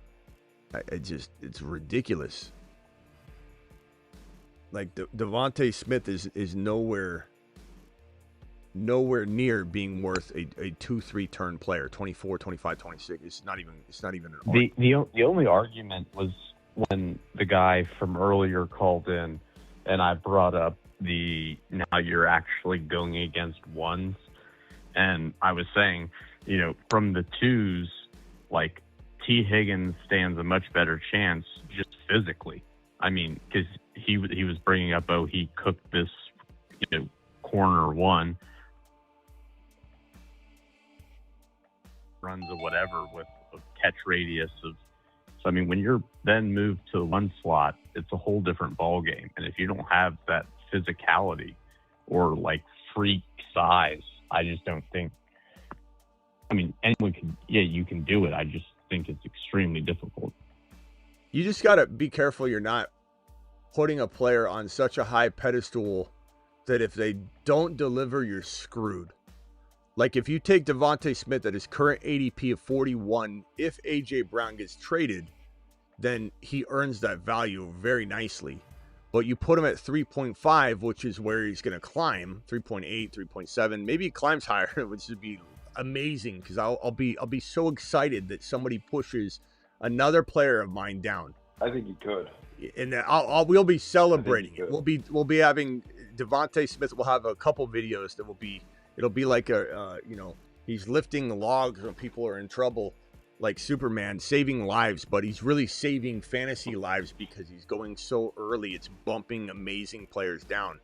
It's ridiculous. Like Devonta Smith is nowhere near being worth a 2-3 turn player. 24, 25, 26. It's not even an argument. The only argument was when the guy from earlier called in and I brought up now you're actually going against ones, and I was saying, from the twos, like T. Higgins stands a much better chance just physically. I mean, because he was bringing up, he cooked this corner one runs or whatever with a catch radius of. So I mean, when you're then moved to one slot, it's a whole different ball game. And if you don't have that physicality or like freak size, I just don't think. I mean, anyone can. Yeah, you can do it. I just think it's extremely difficult. You just gotta be careful. You're not putting a player on such a high pedestal that if they don't deliver, you're screwed. Like if you take Devonta Smith at his current ADP of 41, if A.J. Brown gets traded, then he earns that value very nicely. But you put him at 3.5, which is where he's going to climb, 3.8, 3.7. Maybe he climbs higher, which would be amazing because I'll be so excited that somebody pushes another player of mine down. I think he could. And we'll be celebrating it. We'll be having Devonta Smith. We'll have a couple videos that will be. It'll be like he's lifting the logs when people are in trouble, like Superman, saving lives, but he's really saving fantasy lives because he's going so early. It's bumping amazing players down.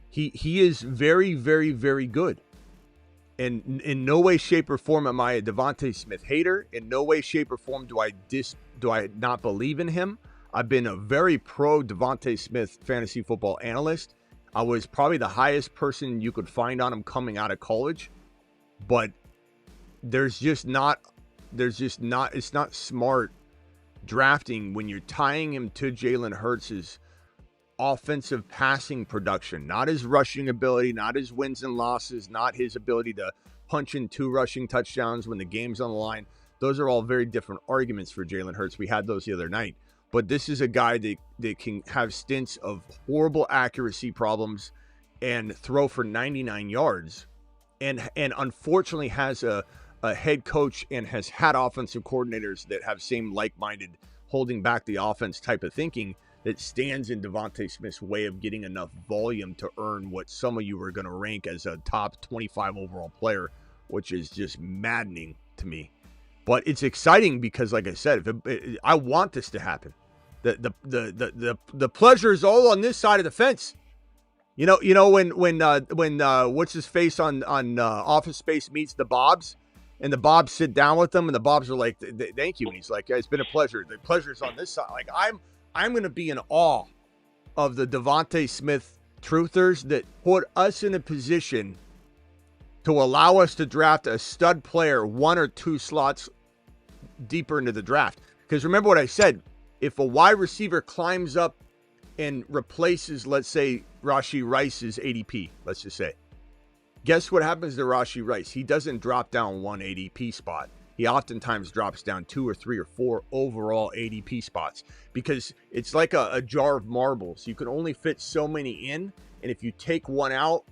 He is very, very, very good. And in no way, shape, or form am I a Devonta Smith hater. In no way, shape, or form do I not believe in him. I've been a very pro Devonta Smith fantasy football analyst. I was probably the highest person you could find on him coming out of college, but it's not smart drafting when you're tying him to Jalen Hurts' offensive passing production, not his rushing ability, not his wins and losses, not his ability to punch in 2 rushing touchdowns when the game's on the line. Those are all very different arguments for Jalen Hurts. We had those the other night. But this is a guy that can have stints of horrible accuracy problems and throw for 99 yards. And unfortunately has a head coach and has had offensive coordinators that have same like-minded holding back the offense type of thinking that stands in Devonta Smith's way of getting enough volume to earn what some of you are going to rank as a top 25 overall player, which is just maddening to me. But it's exciting because, like I said, I want this to happen. The pleasure is all on this side of the fence. You know when what's his face on Office Space meets the Bobs, and the Bobs sit down with them, and the Bobs are like, "Thank you," and he's like, "It's been a pleasure. The pleasure's on this side." Like I'm going to be in awe of the Devonta Smith truthers that put us in a position to allow us to draft a stud player 1 or 2 slots deeper into the draft. Because remember what I said, if a wide receiver climbs up and replaces, let's say, Rashee Rice's ADP, let's just say, guess what happens to Rashee Rice? He doesn't drop down 1 ADP spot. He oftentimes drops down 2 or 3 or 4 overall ADP spots because it's like a jar of marbles. You can only fit so many in, and if you take one out,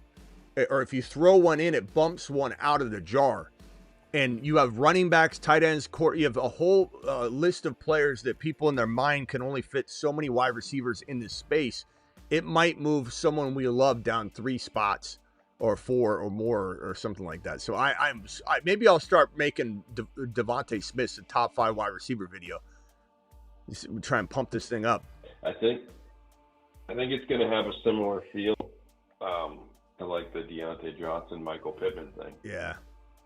or if you throw one in, it bumps one out of the jar. And you have running backs, tight ends, court. You have a whole list of players that people in their mind can only fit so many wide receivers in this space. It might move someone we love down 3 spots or 4 or more or something like that. So I maybe I'll start making Devonta Smith a top 5 wide receiver video. Just try and pump this thing up. I think it's going to have a similar feel to like the Deontay Johnson, Michael Pittman thing. Yeah.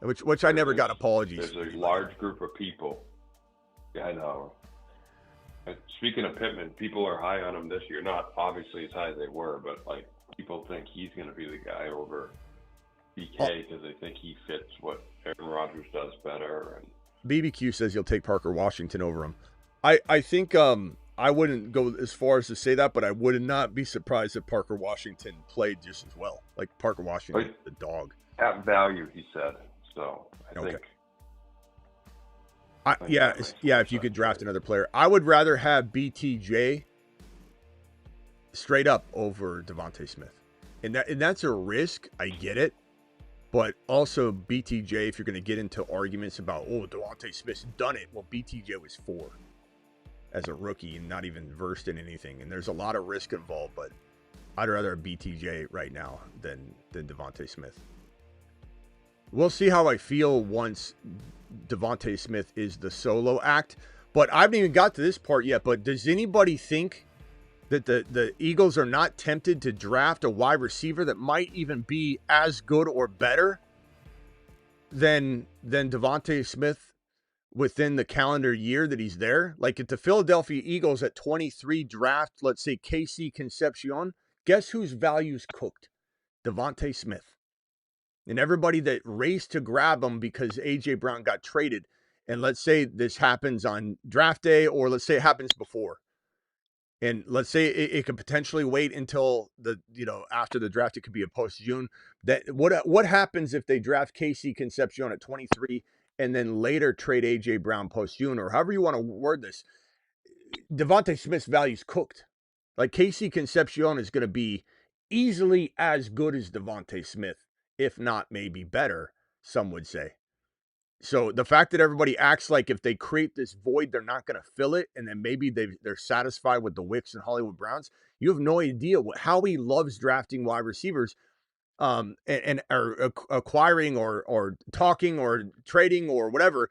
Which I never got apologies. There's a large group of people. Yeah, I know. And speaking of Pittman, people are high on him this year. Not obviously as high as they were, but like people think he's going to be the guy over BK because they think he fits what Aaron Rodgers does better. And BBQ says he'll take Parker Washington over him. I think I wouldn't go as far as to say that, but I would not be surprised if Parker Washington played just as well. Like Parker Washington, the dog. At value, he said. So I think. If you could draft another player, I would rather have BTJ straight up over Devonta Smith, and that's a risk. I get it, but also BTJ. If you're going to get into arguments about Devonta Smith's done it, well, BTJ was 4 as a rookie and not even versed in anything, and there's a lot of risk involved. But I'd rather have BTJ right now than Devonta Smith. We'll see how I feel once Devonta Smith is the solo act. But I haven't even got to this part yet. But does anybody think that the Eagles are not tempted to draft a wide receiver that might even be as good or better than Devonta Smith within the calendar year that he's there? Like if the Philadelphia Eagles at 23 draft, let's say KC Concepcion, guess whose value's cooked? Devonta Smith. And everybody that raced to grab him because A.J. Brown got traded, and let's say this happens on draft day, or let's say it happens before, and let's say it could potentially wait until after the draft, it could be a post-June. That what happens if they draft KC Concepcion at 23 and then later trade A.J. Brown post-June, or however you want to word this? Devonta Smith's value's cooked. Like KC Concepcion is going to be easily as good as Devonta Smith, if not maybe better, some would say. So the fact that everybody acts like if they create this void, they're not going to fill it, and then maybe they're satisfied with the Wicks and Hollywood Browns, you have no idea how he loves drafting wide receivers and or acquiring or talking or trading or whatever.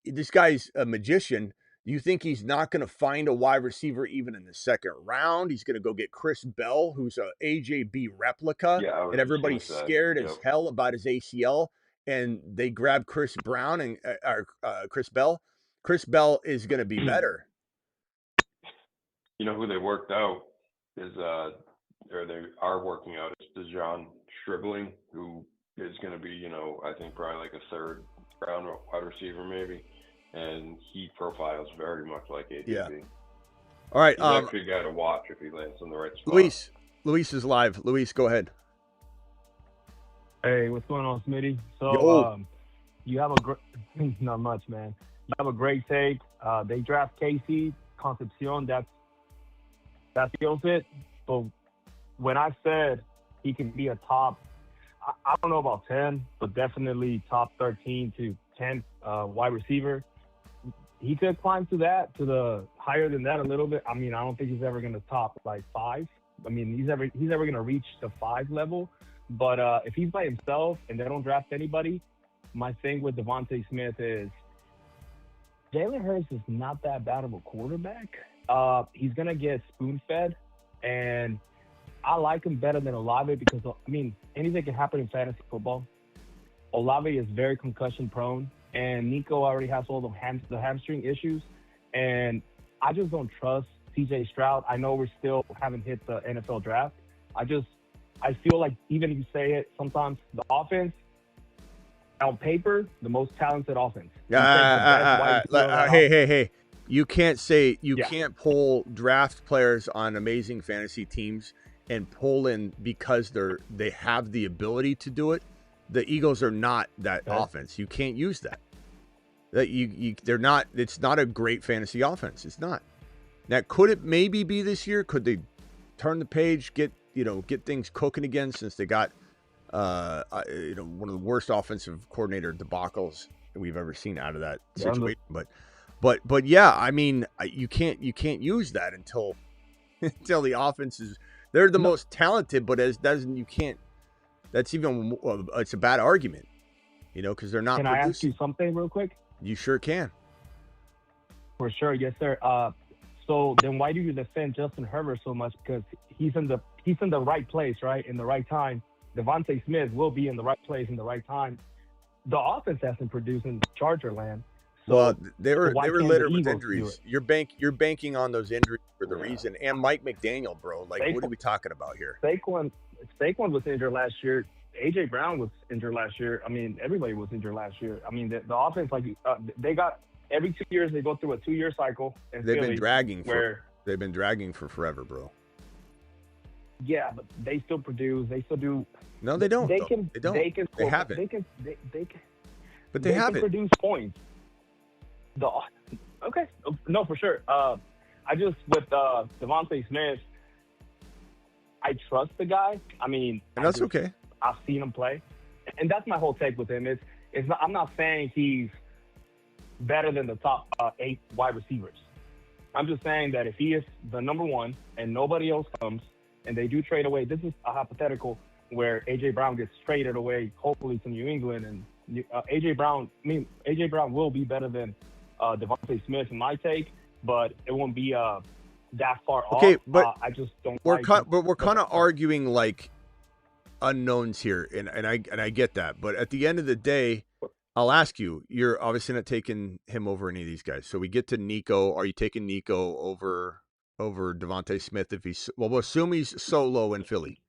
This guy's a magician. You think he's not going to find a wide receiver even in the second round? He's going to go get Chris Bell, who's a AJB replica, and everybody's scared as hell about his ACL. And they grab Chris Brown and Chris Bell. Chris Bell is going to be better. You know who they worked out is, or they are working out, is Bijan Stribling, who is going to be, I think probably like a 3rd round wide receiver maybe. And he profiles very much like AJB. All right. He's actually a guy to watch if he lands in the right spot. Luis is live. Luis, go ahead. Hey, what's going on, Smitty? So, you have a not much, man. You have a great take. They draft Casey Concepcion. That feels it. But when I said he can be a top, I don't know about 10, but definitely top 13 to 10 wide receiver. He could climb to the higher than that a little bit. I mean, I don't think he's ever going to top like 5. I mean, he's ever going to reach the 5 level. But if he's by himself and they don't draft anybody, my thing with Devonta Smith is Jalen Hurts is not that bad of a quarterback. He's going to get spoon-fed, and I like him better than Olave because, I mean, anything can happen in fantasy football. Olave is very concussion-prone, and Nico already has all the hamstring issues, and I just don't trust C.J. Stroud. I know we still haven't hit the NFL draft. I feel like even if you say it, sometimes the offense, on paper, the most talented offense. Hey. You can't say can't pull draft players on amazing fantasy teams and pull in because they have the ability to do it. The Eagles are not that offense. You can't use that. They're not. It's not a great fantasy offense. It's not. Now, could it maybe be this year? Could they turn the page, get things cooking again since they got one of the worst offensive coordinator debacles that we've ever seen out of that situation. But yeah, I mean, you can't use that until the offense is. They're the most talented, but you can't. That's even it's a bad argument, because they're not. Can producing. I ask you something real quick? You sure can. For sure, yes, sir. So then why do you defend Justin Herbert so much? Because he's in the right place, right, in the right time. Devonta Smith will be in the right place in the right time. The offense hasn't produced in Charger land. So, well, they were littered with injuries. You're banking on those injuries for the reason. And Mike McDaniel, bro. Like, what are we talking about here? Saquon was injured last year. A.J. Brown was injured last year. I mean, everybody was injured last year. I mean, the offense, they got every 2 years they go through a 2-year cycle. They've been dragging for forever, bro. Yeah, but they still produce. They still do. No, they don't. They don't. They haven't. But they haven't. Produce points. Okay, no, for sure. I just with Devonta Smith, I trust the guy. I mean, and that's okay. I've seen him play, and that's my whole take with him. I'm not saying he's better than the top 8 wide receivers. I'm just saying that if he is the number 1 and nobody else comes, and they do trade away, this is a hypothetical where A.J. Brown gets traded away, hopefully to New England, and A.J. Brown will be better than Devonta Smith in my take, but it won't be that far off. Okay, but I just don't. We're kind of arguing like unknowns here, and I get that, but at the end of the day, I'll ask you. You're obviously not taking him over any of these guys. So we get to Nico. Are you taking Nico over Devonta Smith if we'll assume he's solo in Philly?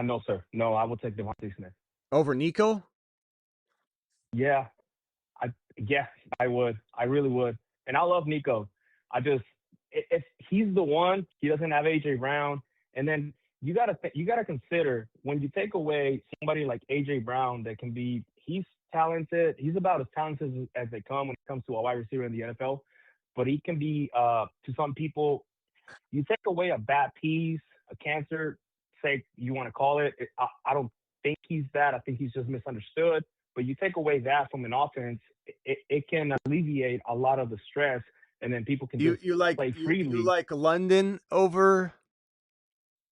No, sir. No, I will take Devonta Smith over Nico. Yeah, I would. I really would. And I love Nico. If he's the one, he doesn't have A.J. Brown, and then you gotta consider when you take away somebody like A.J. Brown that he's talented. He's about as talented as they come when it comes to a wide receiver in the NFL. But he can be, to some people, you take away a bad piece, a cancer, say you want to call it. I don't think he's that. I think he's just misunderstood. But you take away that from an offense, it can alleviate a lot of the stress, and then people can play freely. You like London over?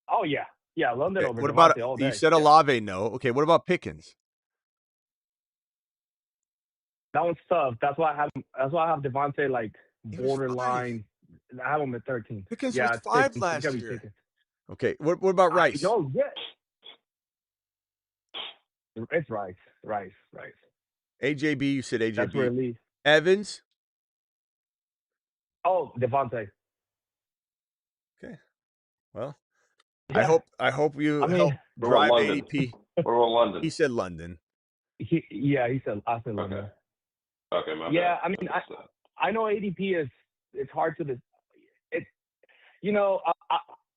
Oh, yeah. London over. What about, all day. You said Olave, no. Okay, what about Pickens? That one's tough. That's why I have Devontae like borderline. I have him at 13. Pickens was 5 last year. Okay, what about Rice? No, yeah. It's Rice. AJB, you said AJB. That's where it leads. Evans? Oh, Devontae. Okay. Well, yeah. I hope you help drive ADP. Or London. He said London. I said London. Okay, my yeah, bad. I mean, I know ADP is it's hard to it. You know,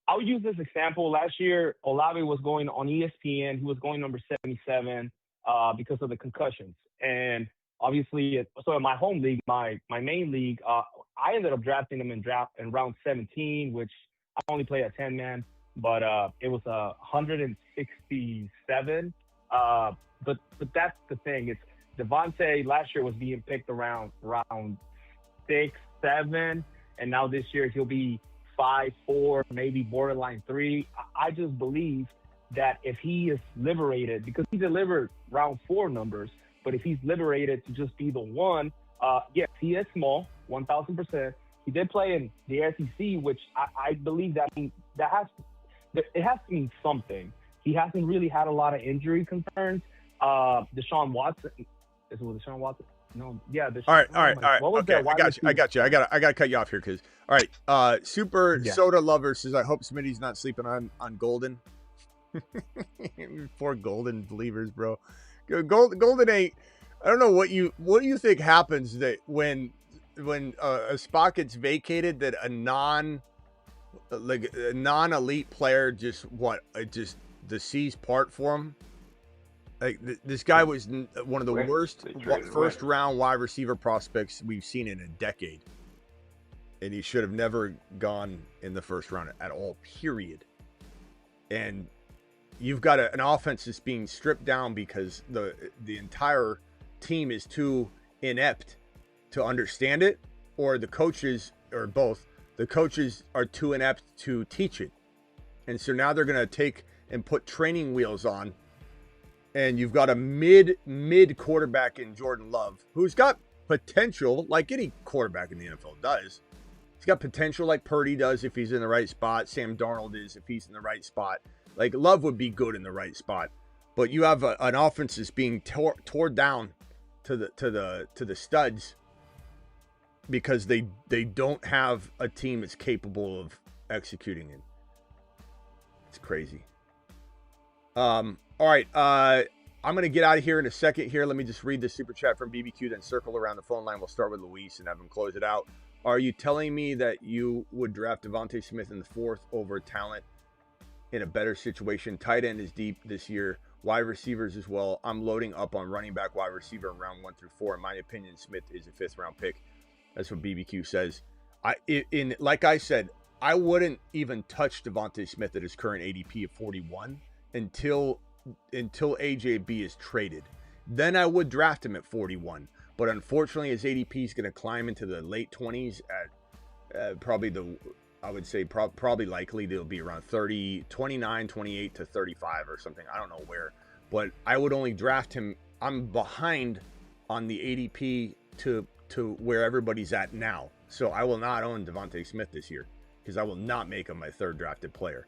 I'll use this example. Last year, Olave was going on ESPN. He was going number 77 because of the concussions. And obviously, so in my home league, my main league, I ended up drafting him in round 17, which I only play a 10-man, but it was 167. But that's the thing. It's Devonta last year was being picked around round 6, 7, and now this year he'll be 5, 4, maybe borderline 3. I just believe that if he is liberated, because he delivered round 4 numbers, but if he's liberated to just be the one, yes, he is small, 1,000%. He did play in the SEC, which I believe that it has to mean something. He hasn't really had a lot of injury concerns. Deshaun Watson, is it Deshaun Watson? No, yeah. All right. What was okay, I got you. I got to cut you off here because, all right. Super Soda Lover says, I hope Smitty's not sleeping on Golden. Poor Golden believers, bro. Golden ain't. I don't know what you think happens that when a spot gets vacated that a non-elite player just the seas part for him. Like this guy was one of the worst first round wide receiver prospects we've seen in a decade, and he should have never gone in the first round at all. Period. And you've got an offense that's being stripped down because the entire team is too inept to understand it, or the coaches, or both. The coaches are too inept to teach it, and so now they're going to take and put training wheels on. And you've got a mid quarterback in Jordan Love, who's got potential like any quarterback in the NFL does. He's got potential like Purdy does if he's in the right spot. Sam Darnold is if he's in the right spot. Like Love would be good in the right spot. But you have an offense that's being torn down to the studs because they don't have a team that's capable of executing it. It's crazy. All right, I'm going to get out of here in a second here. Let me just read the super chat from BBQ, then circle around the phone line. We'll start with Luis and have him close it out. Are you telling me that you would draft Devonta Smith in the 4th over talent in a better situation? Tight end is deep this year. Wide receivers as well. I'm loading up on running back, wide receiver in round 1 through 4. In my opinion, Smith is a 5th round pick. That's what BBQ says. Like I said, I wouldn't even touch Devonta Smith at his current ADP of 41 until AJB is traded. Then I would draft him at 41. But unfortunately, his ADP is going to climb into the late 20s at probably likely they'll be around 30, 29, 28 to 35 or something. I don't know where. But I would only draft him. I'm behind on the ADP to where everybody's at now. So I will not own Devonta Smith this year because I will not make him my 3rd drafted player.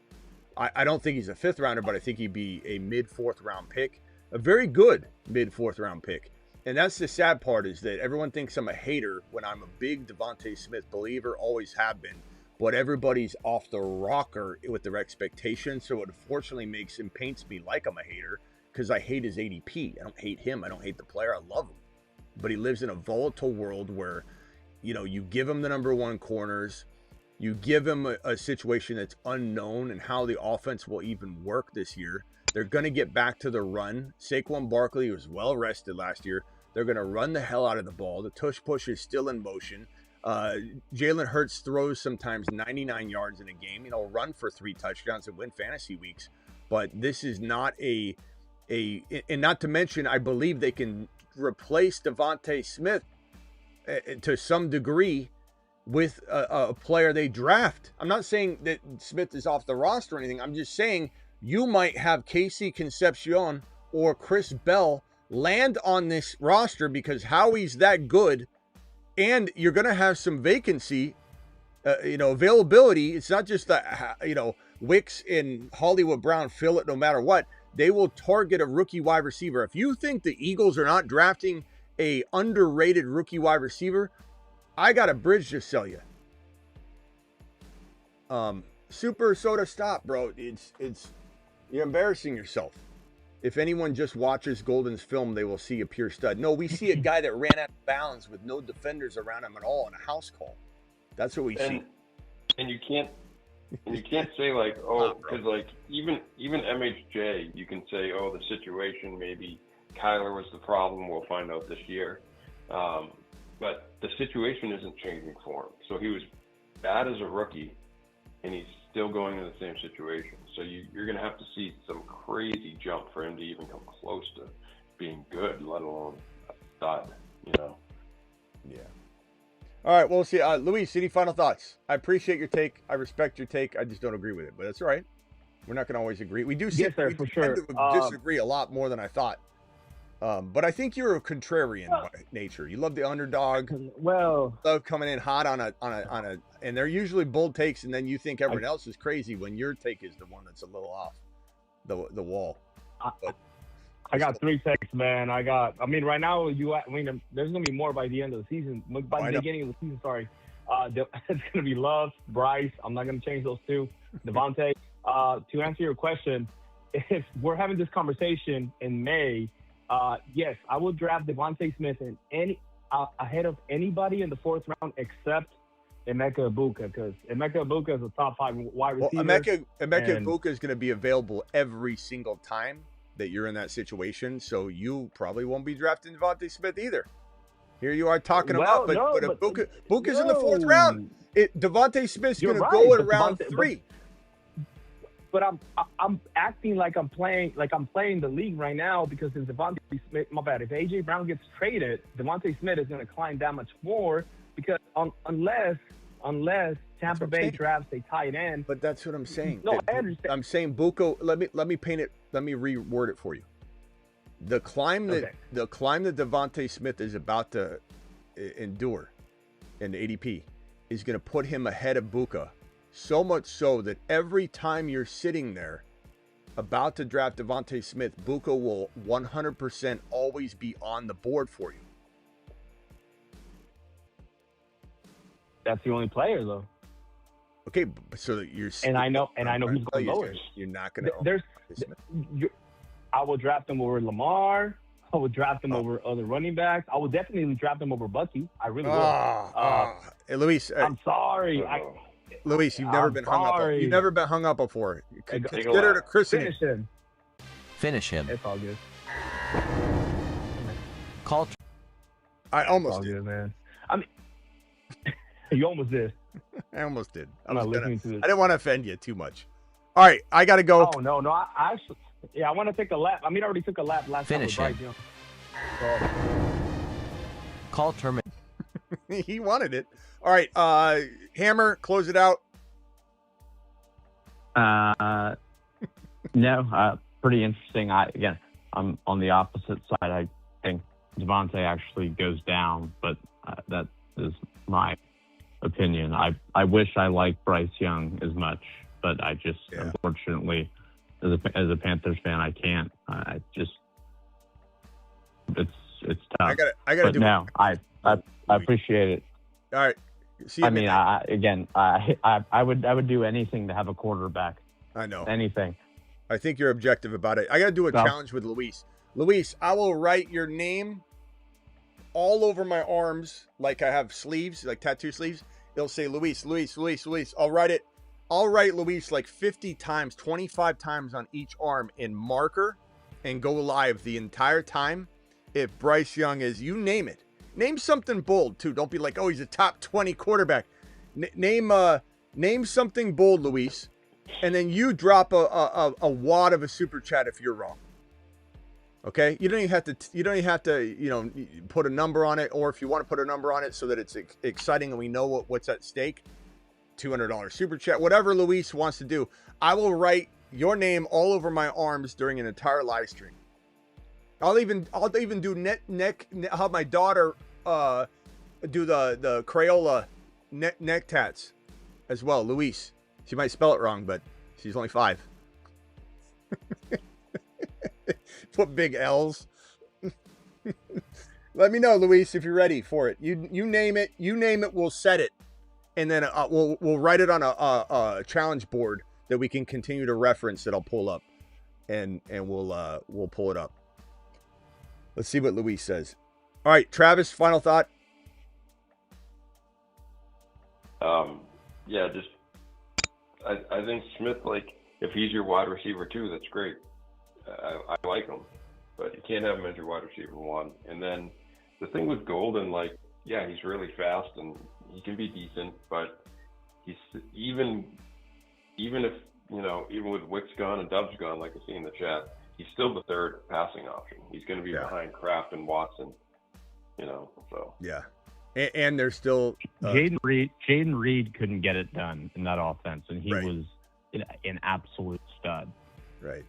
I don't think he's a 5th rounder, but I think he'd be a mid-4th round pick, a very good mid-4th round pick. And that's the sad part, is that everyone thinks I'm a hater when I'm a big Devonta Smith believer, always have been. But everybody's off the rocker with their expectations, so it unfortunately paints me like I'm a hater because I hate his ADP. I don't hate him. I don't hate the player. I love him. But he lives in a volatile world where, you give him the number 1 corners. You give him a situation that's unknown and how the offense will even work this year. They're going to get back to the run. Saquon Barkley was well rested last year. They're going to run the hell out of the ball. The tush push is still in motion. Jalen Hurts throws sometimes 99 yards in a game. Run for 3 touchdowns and win fantasy weeks. But this is not and not to mention, I believe they can replace Devonta Smith to some degree with a player they draft. I'm not saying that Smith is off the roster or anything. I'm just saying you might have Casey Concepcion or Chris Bell land on this roster because Howie's that good, and you're going to have some vacancy, availability. It's not just that, Wicks and Hollywood Brown fill it no matter what. They will target a rookie wide receiver. If you think the Eagles are not drafting a underrated rookie wide receiver, I got a bridge to sell you. Super Soda, stop, bro. It's you're embarrassing yourself. If anyone just watches Golden's film, they will see a pure stud. No, we see a guy that ran out of bounds with no defenders around him at all in a house call. That's what we see. And you can't say like, oh, because like even MHJ, you can say, oh, the situation, maybe Kyler was the problem. We'll find out this year. But the situation isn't changing for him. So he was bad as a rookie, and he's still going in the same situation. So you're going to have to see some crazy jump for him to even come close to being good, let alone a stud, you know? Yeah. All right, well, see. Luis, any final thoughts? I appreciate your take. I respect your take. I just don't agree with it, but that's all right. We're not going to always agree. We do Yes, sir, for sure. tend to disagree a lot more than I thought. But I think you're a contrarian by nature. You love the underdog. Well, you love coming in hot on a, and they're usually bold takes, and then you think everyone else is crazy when your take is the one that's a little off the wall. I got 3 takes, man. I mean, right now, there's going to be more by the end of the season. By the beginning of the season, sorry. It's going to be Love, Bryce. I'm not going to change those 2. Devontae. To answer your question, if we're having this conversation in May, yes, I will draft Devonta Smith ahead of anybody in the 4th round except Emeka Egbuka, because Emeka Egbuka is a top 5 wide receiver. Well, Emeka Egbuka is going to be available every single time that you're in that situation, so you probably won't be drafting Devonta Smith either. Here you are talking about, but Egbuka's in the 4th round. Devonta Smith's going to go at round 3. But I'm acting like I'm playing the league right now, because if Devonta Smith, if AJ Brown gets traded, Devonta Smith is going to climb that much more, because unless Tampa Bay drafts a tight end. But that's what I'm saying. No, I understand. I'm saying Buko. Let me paint it. Let me reword it for you. The climb that Devonta Smith is about to endure in the ADP is going to put him ahead of Buka. So much so that every time you're sitting there about to draft Devonta Smith, Buka will 100% always be on the board for you. That's the only player, though. Okay, so you're. And I know he's going lower. You're not going to. I will draft him over Lamar. I would draft him over other running backs. I would definitely draft him over Bucky. I really will. Hey, Luis. I'm sorry. Luis, you've never been hung up. You've never been hung up before. Consider it a christening. Finish him. It's all good. Call. I almost did, did, man. I mean, you almost did. I almost did. I'm not listening to this. I didn't want to offend you too much. All right, I got to go. Oh no, I actually, I want to take a lap. I mean, I already took a lap last time. Finish him. Call terminate. He wanted it. All right, Hammer, close it out. No, pretty interesting. I'm on the opposite side. I think Devontae actually goes down, but that is my opinion. I wish I liked Bryce Young as much, but I just unfortunately, as a Panthers fan, I can't. I just it's tough. I gotta do. No, I appreciate it. All right. See you I would do anything to have a quarterback. I know. Anything. I think you're objective about it. I got to do a challenge with Luis. Luis, I will write your name all over my arms like I have sleeves, like tattoo sleeves. It'll say Luis. I'll write Luis like 50 times, 25 times on each arm in marker and go live the entire time. If Bryce Young is, you name it. Name something bold, too. Don't be like, oh, he's a top 20 quarterback. Name something bold, Luis, and then you drop a wad of a super chat if you're wrong. Okay? You don't even have to, put a number on it, or if you want to put a number on it so that it's exciting and we know what's at stake, $200 super chat, whatever Luis wants to do. I will write your name all over my arms during an entire live stream. I'll even do I'll have my daughter do the Crayola neck tats as well. Luis, she might spell it wrong, but she's only 5. Put big L's. Let me know, Luis, if you're ready for it. You name it. We'll set it, and then we'll write it on a challenge board that we can continue to reference. That I'll pull up, and we'll pull it up. Let's see what Luis says. All right, Travis, final thought. Yeah, just I think Smith, like, if he's your wide receiver 2, that's great. I like him, but you can't have him as your wide receiver 1. And then the thing with Golden, like, yeah, he's really fast and he can be decent, but he's even if, you know, even with Wick's gone and Dove's gone, like I see in the chat, he's still the third passing option. He's going to be behind Kraft and Watson, you know, so. Yeah. And there's still Jaden Reed couldn't get it done in that offense, and he was an absolute stud. Right.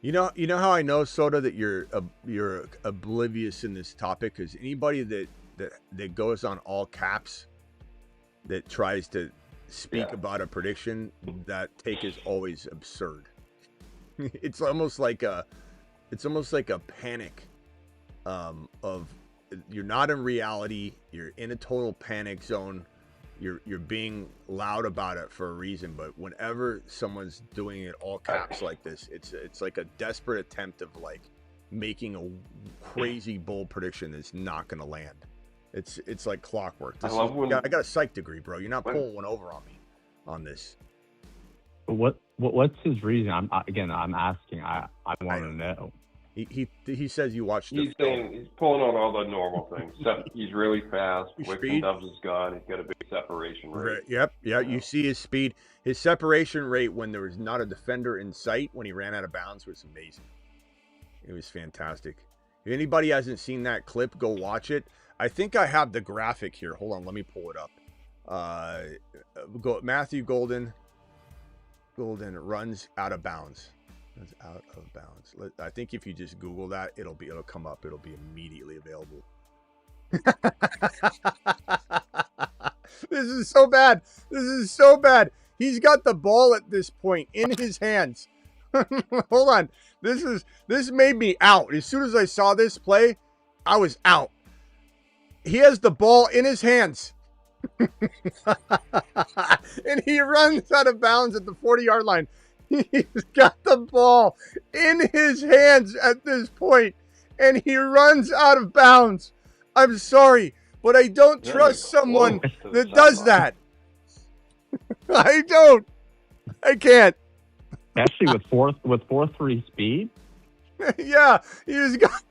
You know how I know, Soda, that you're oblivious in this topic, because anybody that goes on all caps that tries to speak about a prediction, that take is always absurd. It's almost like a panic. Of you're not in reality, you're in a total panic zone, you're being loud about it for a reason, but whenever someone's doing it all caps like this, it's like a desperate attempt of like making a crazy bold prediction that's not going to land. It's like clockwork. I got a psych degree, bro. You're not pulling one over on me on this. What's his reason? I'm asking. I want to know. He says you watched. He's saying he's pulling on all the normal things. He's really fast. Wick and Doves is gone. He's got a big separation rate. Yep. Yeah. You see his speed. His separation rate when there was not a defender in sight when he ran out of bounds was amazing. It was fantastic. If anybody hasn't seen that clip, go watch it. I think I have the graphic here. Hold on, let me pull it up. Matthew Golden runs out of bounds. Out of bounds. I think if you just Google that, it'll come up. It'll be immediately available. This is so bad. He's got the ball at this point in his hands. Hold on. This made me out. As soon as I saw this play, I was out. He has the ball in his hands. And he runs out of bounds at the 40-yard line. He's got the ball in his hands at this point, and he runs out of bounds. I'm sorry, but I don't trust someone that does that. I don't. I can't. Especially with 4.3 speed. Yeah, he's got.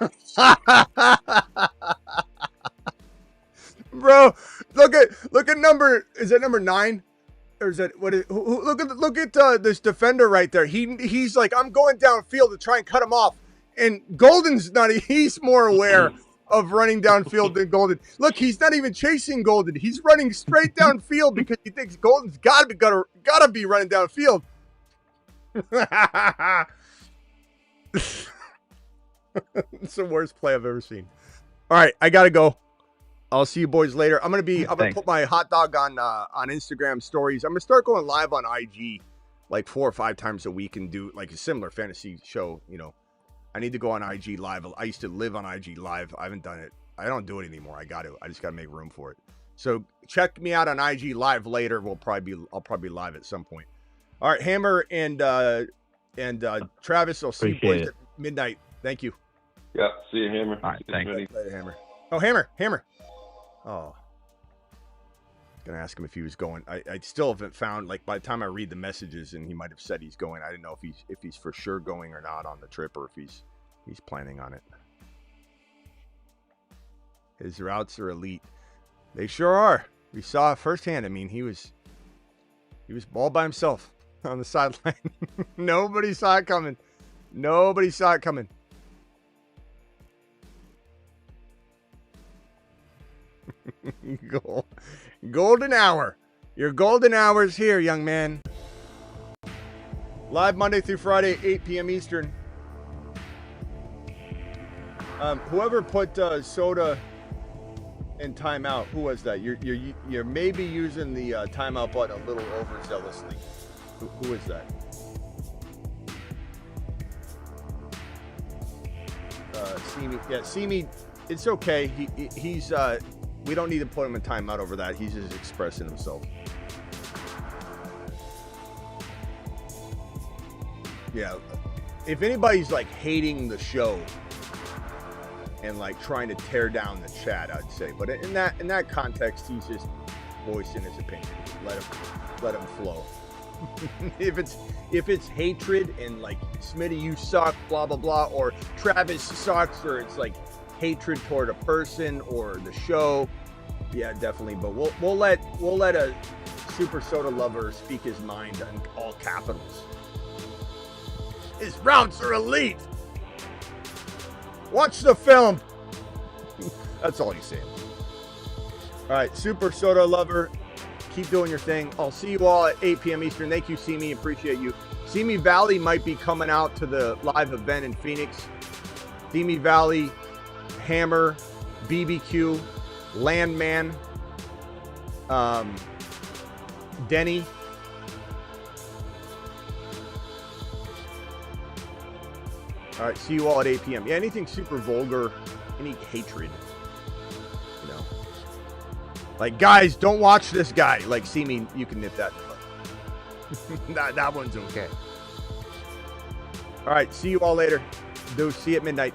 Bro, look at number. Is that number 9? Or is that what? Look at this defender right there. He's like, I'm going downfield to try and cut him off, and Golden's not. He's more aware of running downfield than Golden. Look, he's not even chasing Golden. He's running straight downfield because he thinks Golden's gotta be running downfield. It's the worst play I've ever seen. All right, I gotta go. I'll see you boys later. I'm gonna put my hot dog on Instagram stories. I'm gonna start going live on IG like 4 or 5 times a week and do like a similar fantasy show. You know, I need to go on IG live. I used to live on IG live. I haven't done it. I don't do it anymore. I just gotta make room for it. So check me out on IG live later. I'll probably be live at some point. All right, Hammer and Travis. I'll see you boys at midnight. Thank you. Yeah, see you, Hammer. All right, thanks. Later, Hammer. Oh, Hammer. Oh, I was gonna ask him if he was going. I still haven't found, like, by the time I read the messages, and he might have said he's going. I didn't know if he's for sure going or not on the trip, or if he's planning on it. His routes are elite. They sure are. We saw it firsthand. I mean, he was all by himself on the sideline. Nobody saw it coming. Golden hour. Your golden hour is here, young man. Live Monday through Friday, 8 p.m. Eastern. Whoever put soda in timeout, who was that? You're maybe using the timeout button a little overzealously. Who is that? Simi. It's okay. He's we don't need to put him in timeout over that. He's just expressing himself. Yeah. If anybody's like hating the show, and like trying to tear down the chat, I'd say. But in that context, he's just voicing his opinion. Let him flow. if it's hatred and like Smitty, you suck, blah blah blah, or Travis sucks, or it's like hatred toward a person or the show, yeah, definitely. But we'll let a super soda lover speak his mind in all capitals. His routes are elite. Watch the film. That's all he's saying. All right, super soda lover, keep doing your thing. I'll see you all at 8 p.m. Eastern. Thank you, Simi. Appreciate you. Simi Valley might be coming out to the live event in Phoenix. Simi Valley, Hammer, BBQ, Landman, Denny. All right, see you all at 8 p.m. Yeah, anything super vulgar, any hatred, you know. Like, guys, don't watch this guy. Like, see me, you can nip that. that one's okay. All right, see you all later. See you at midnight.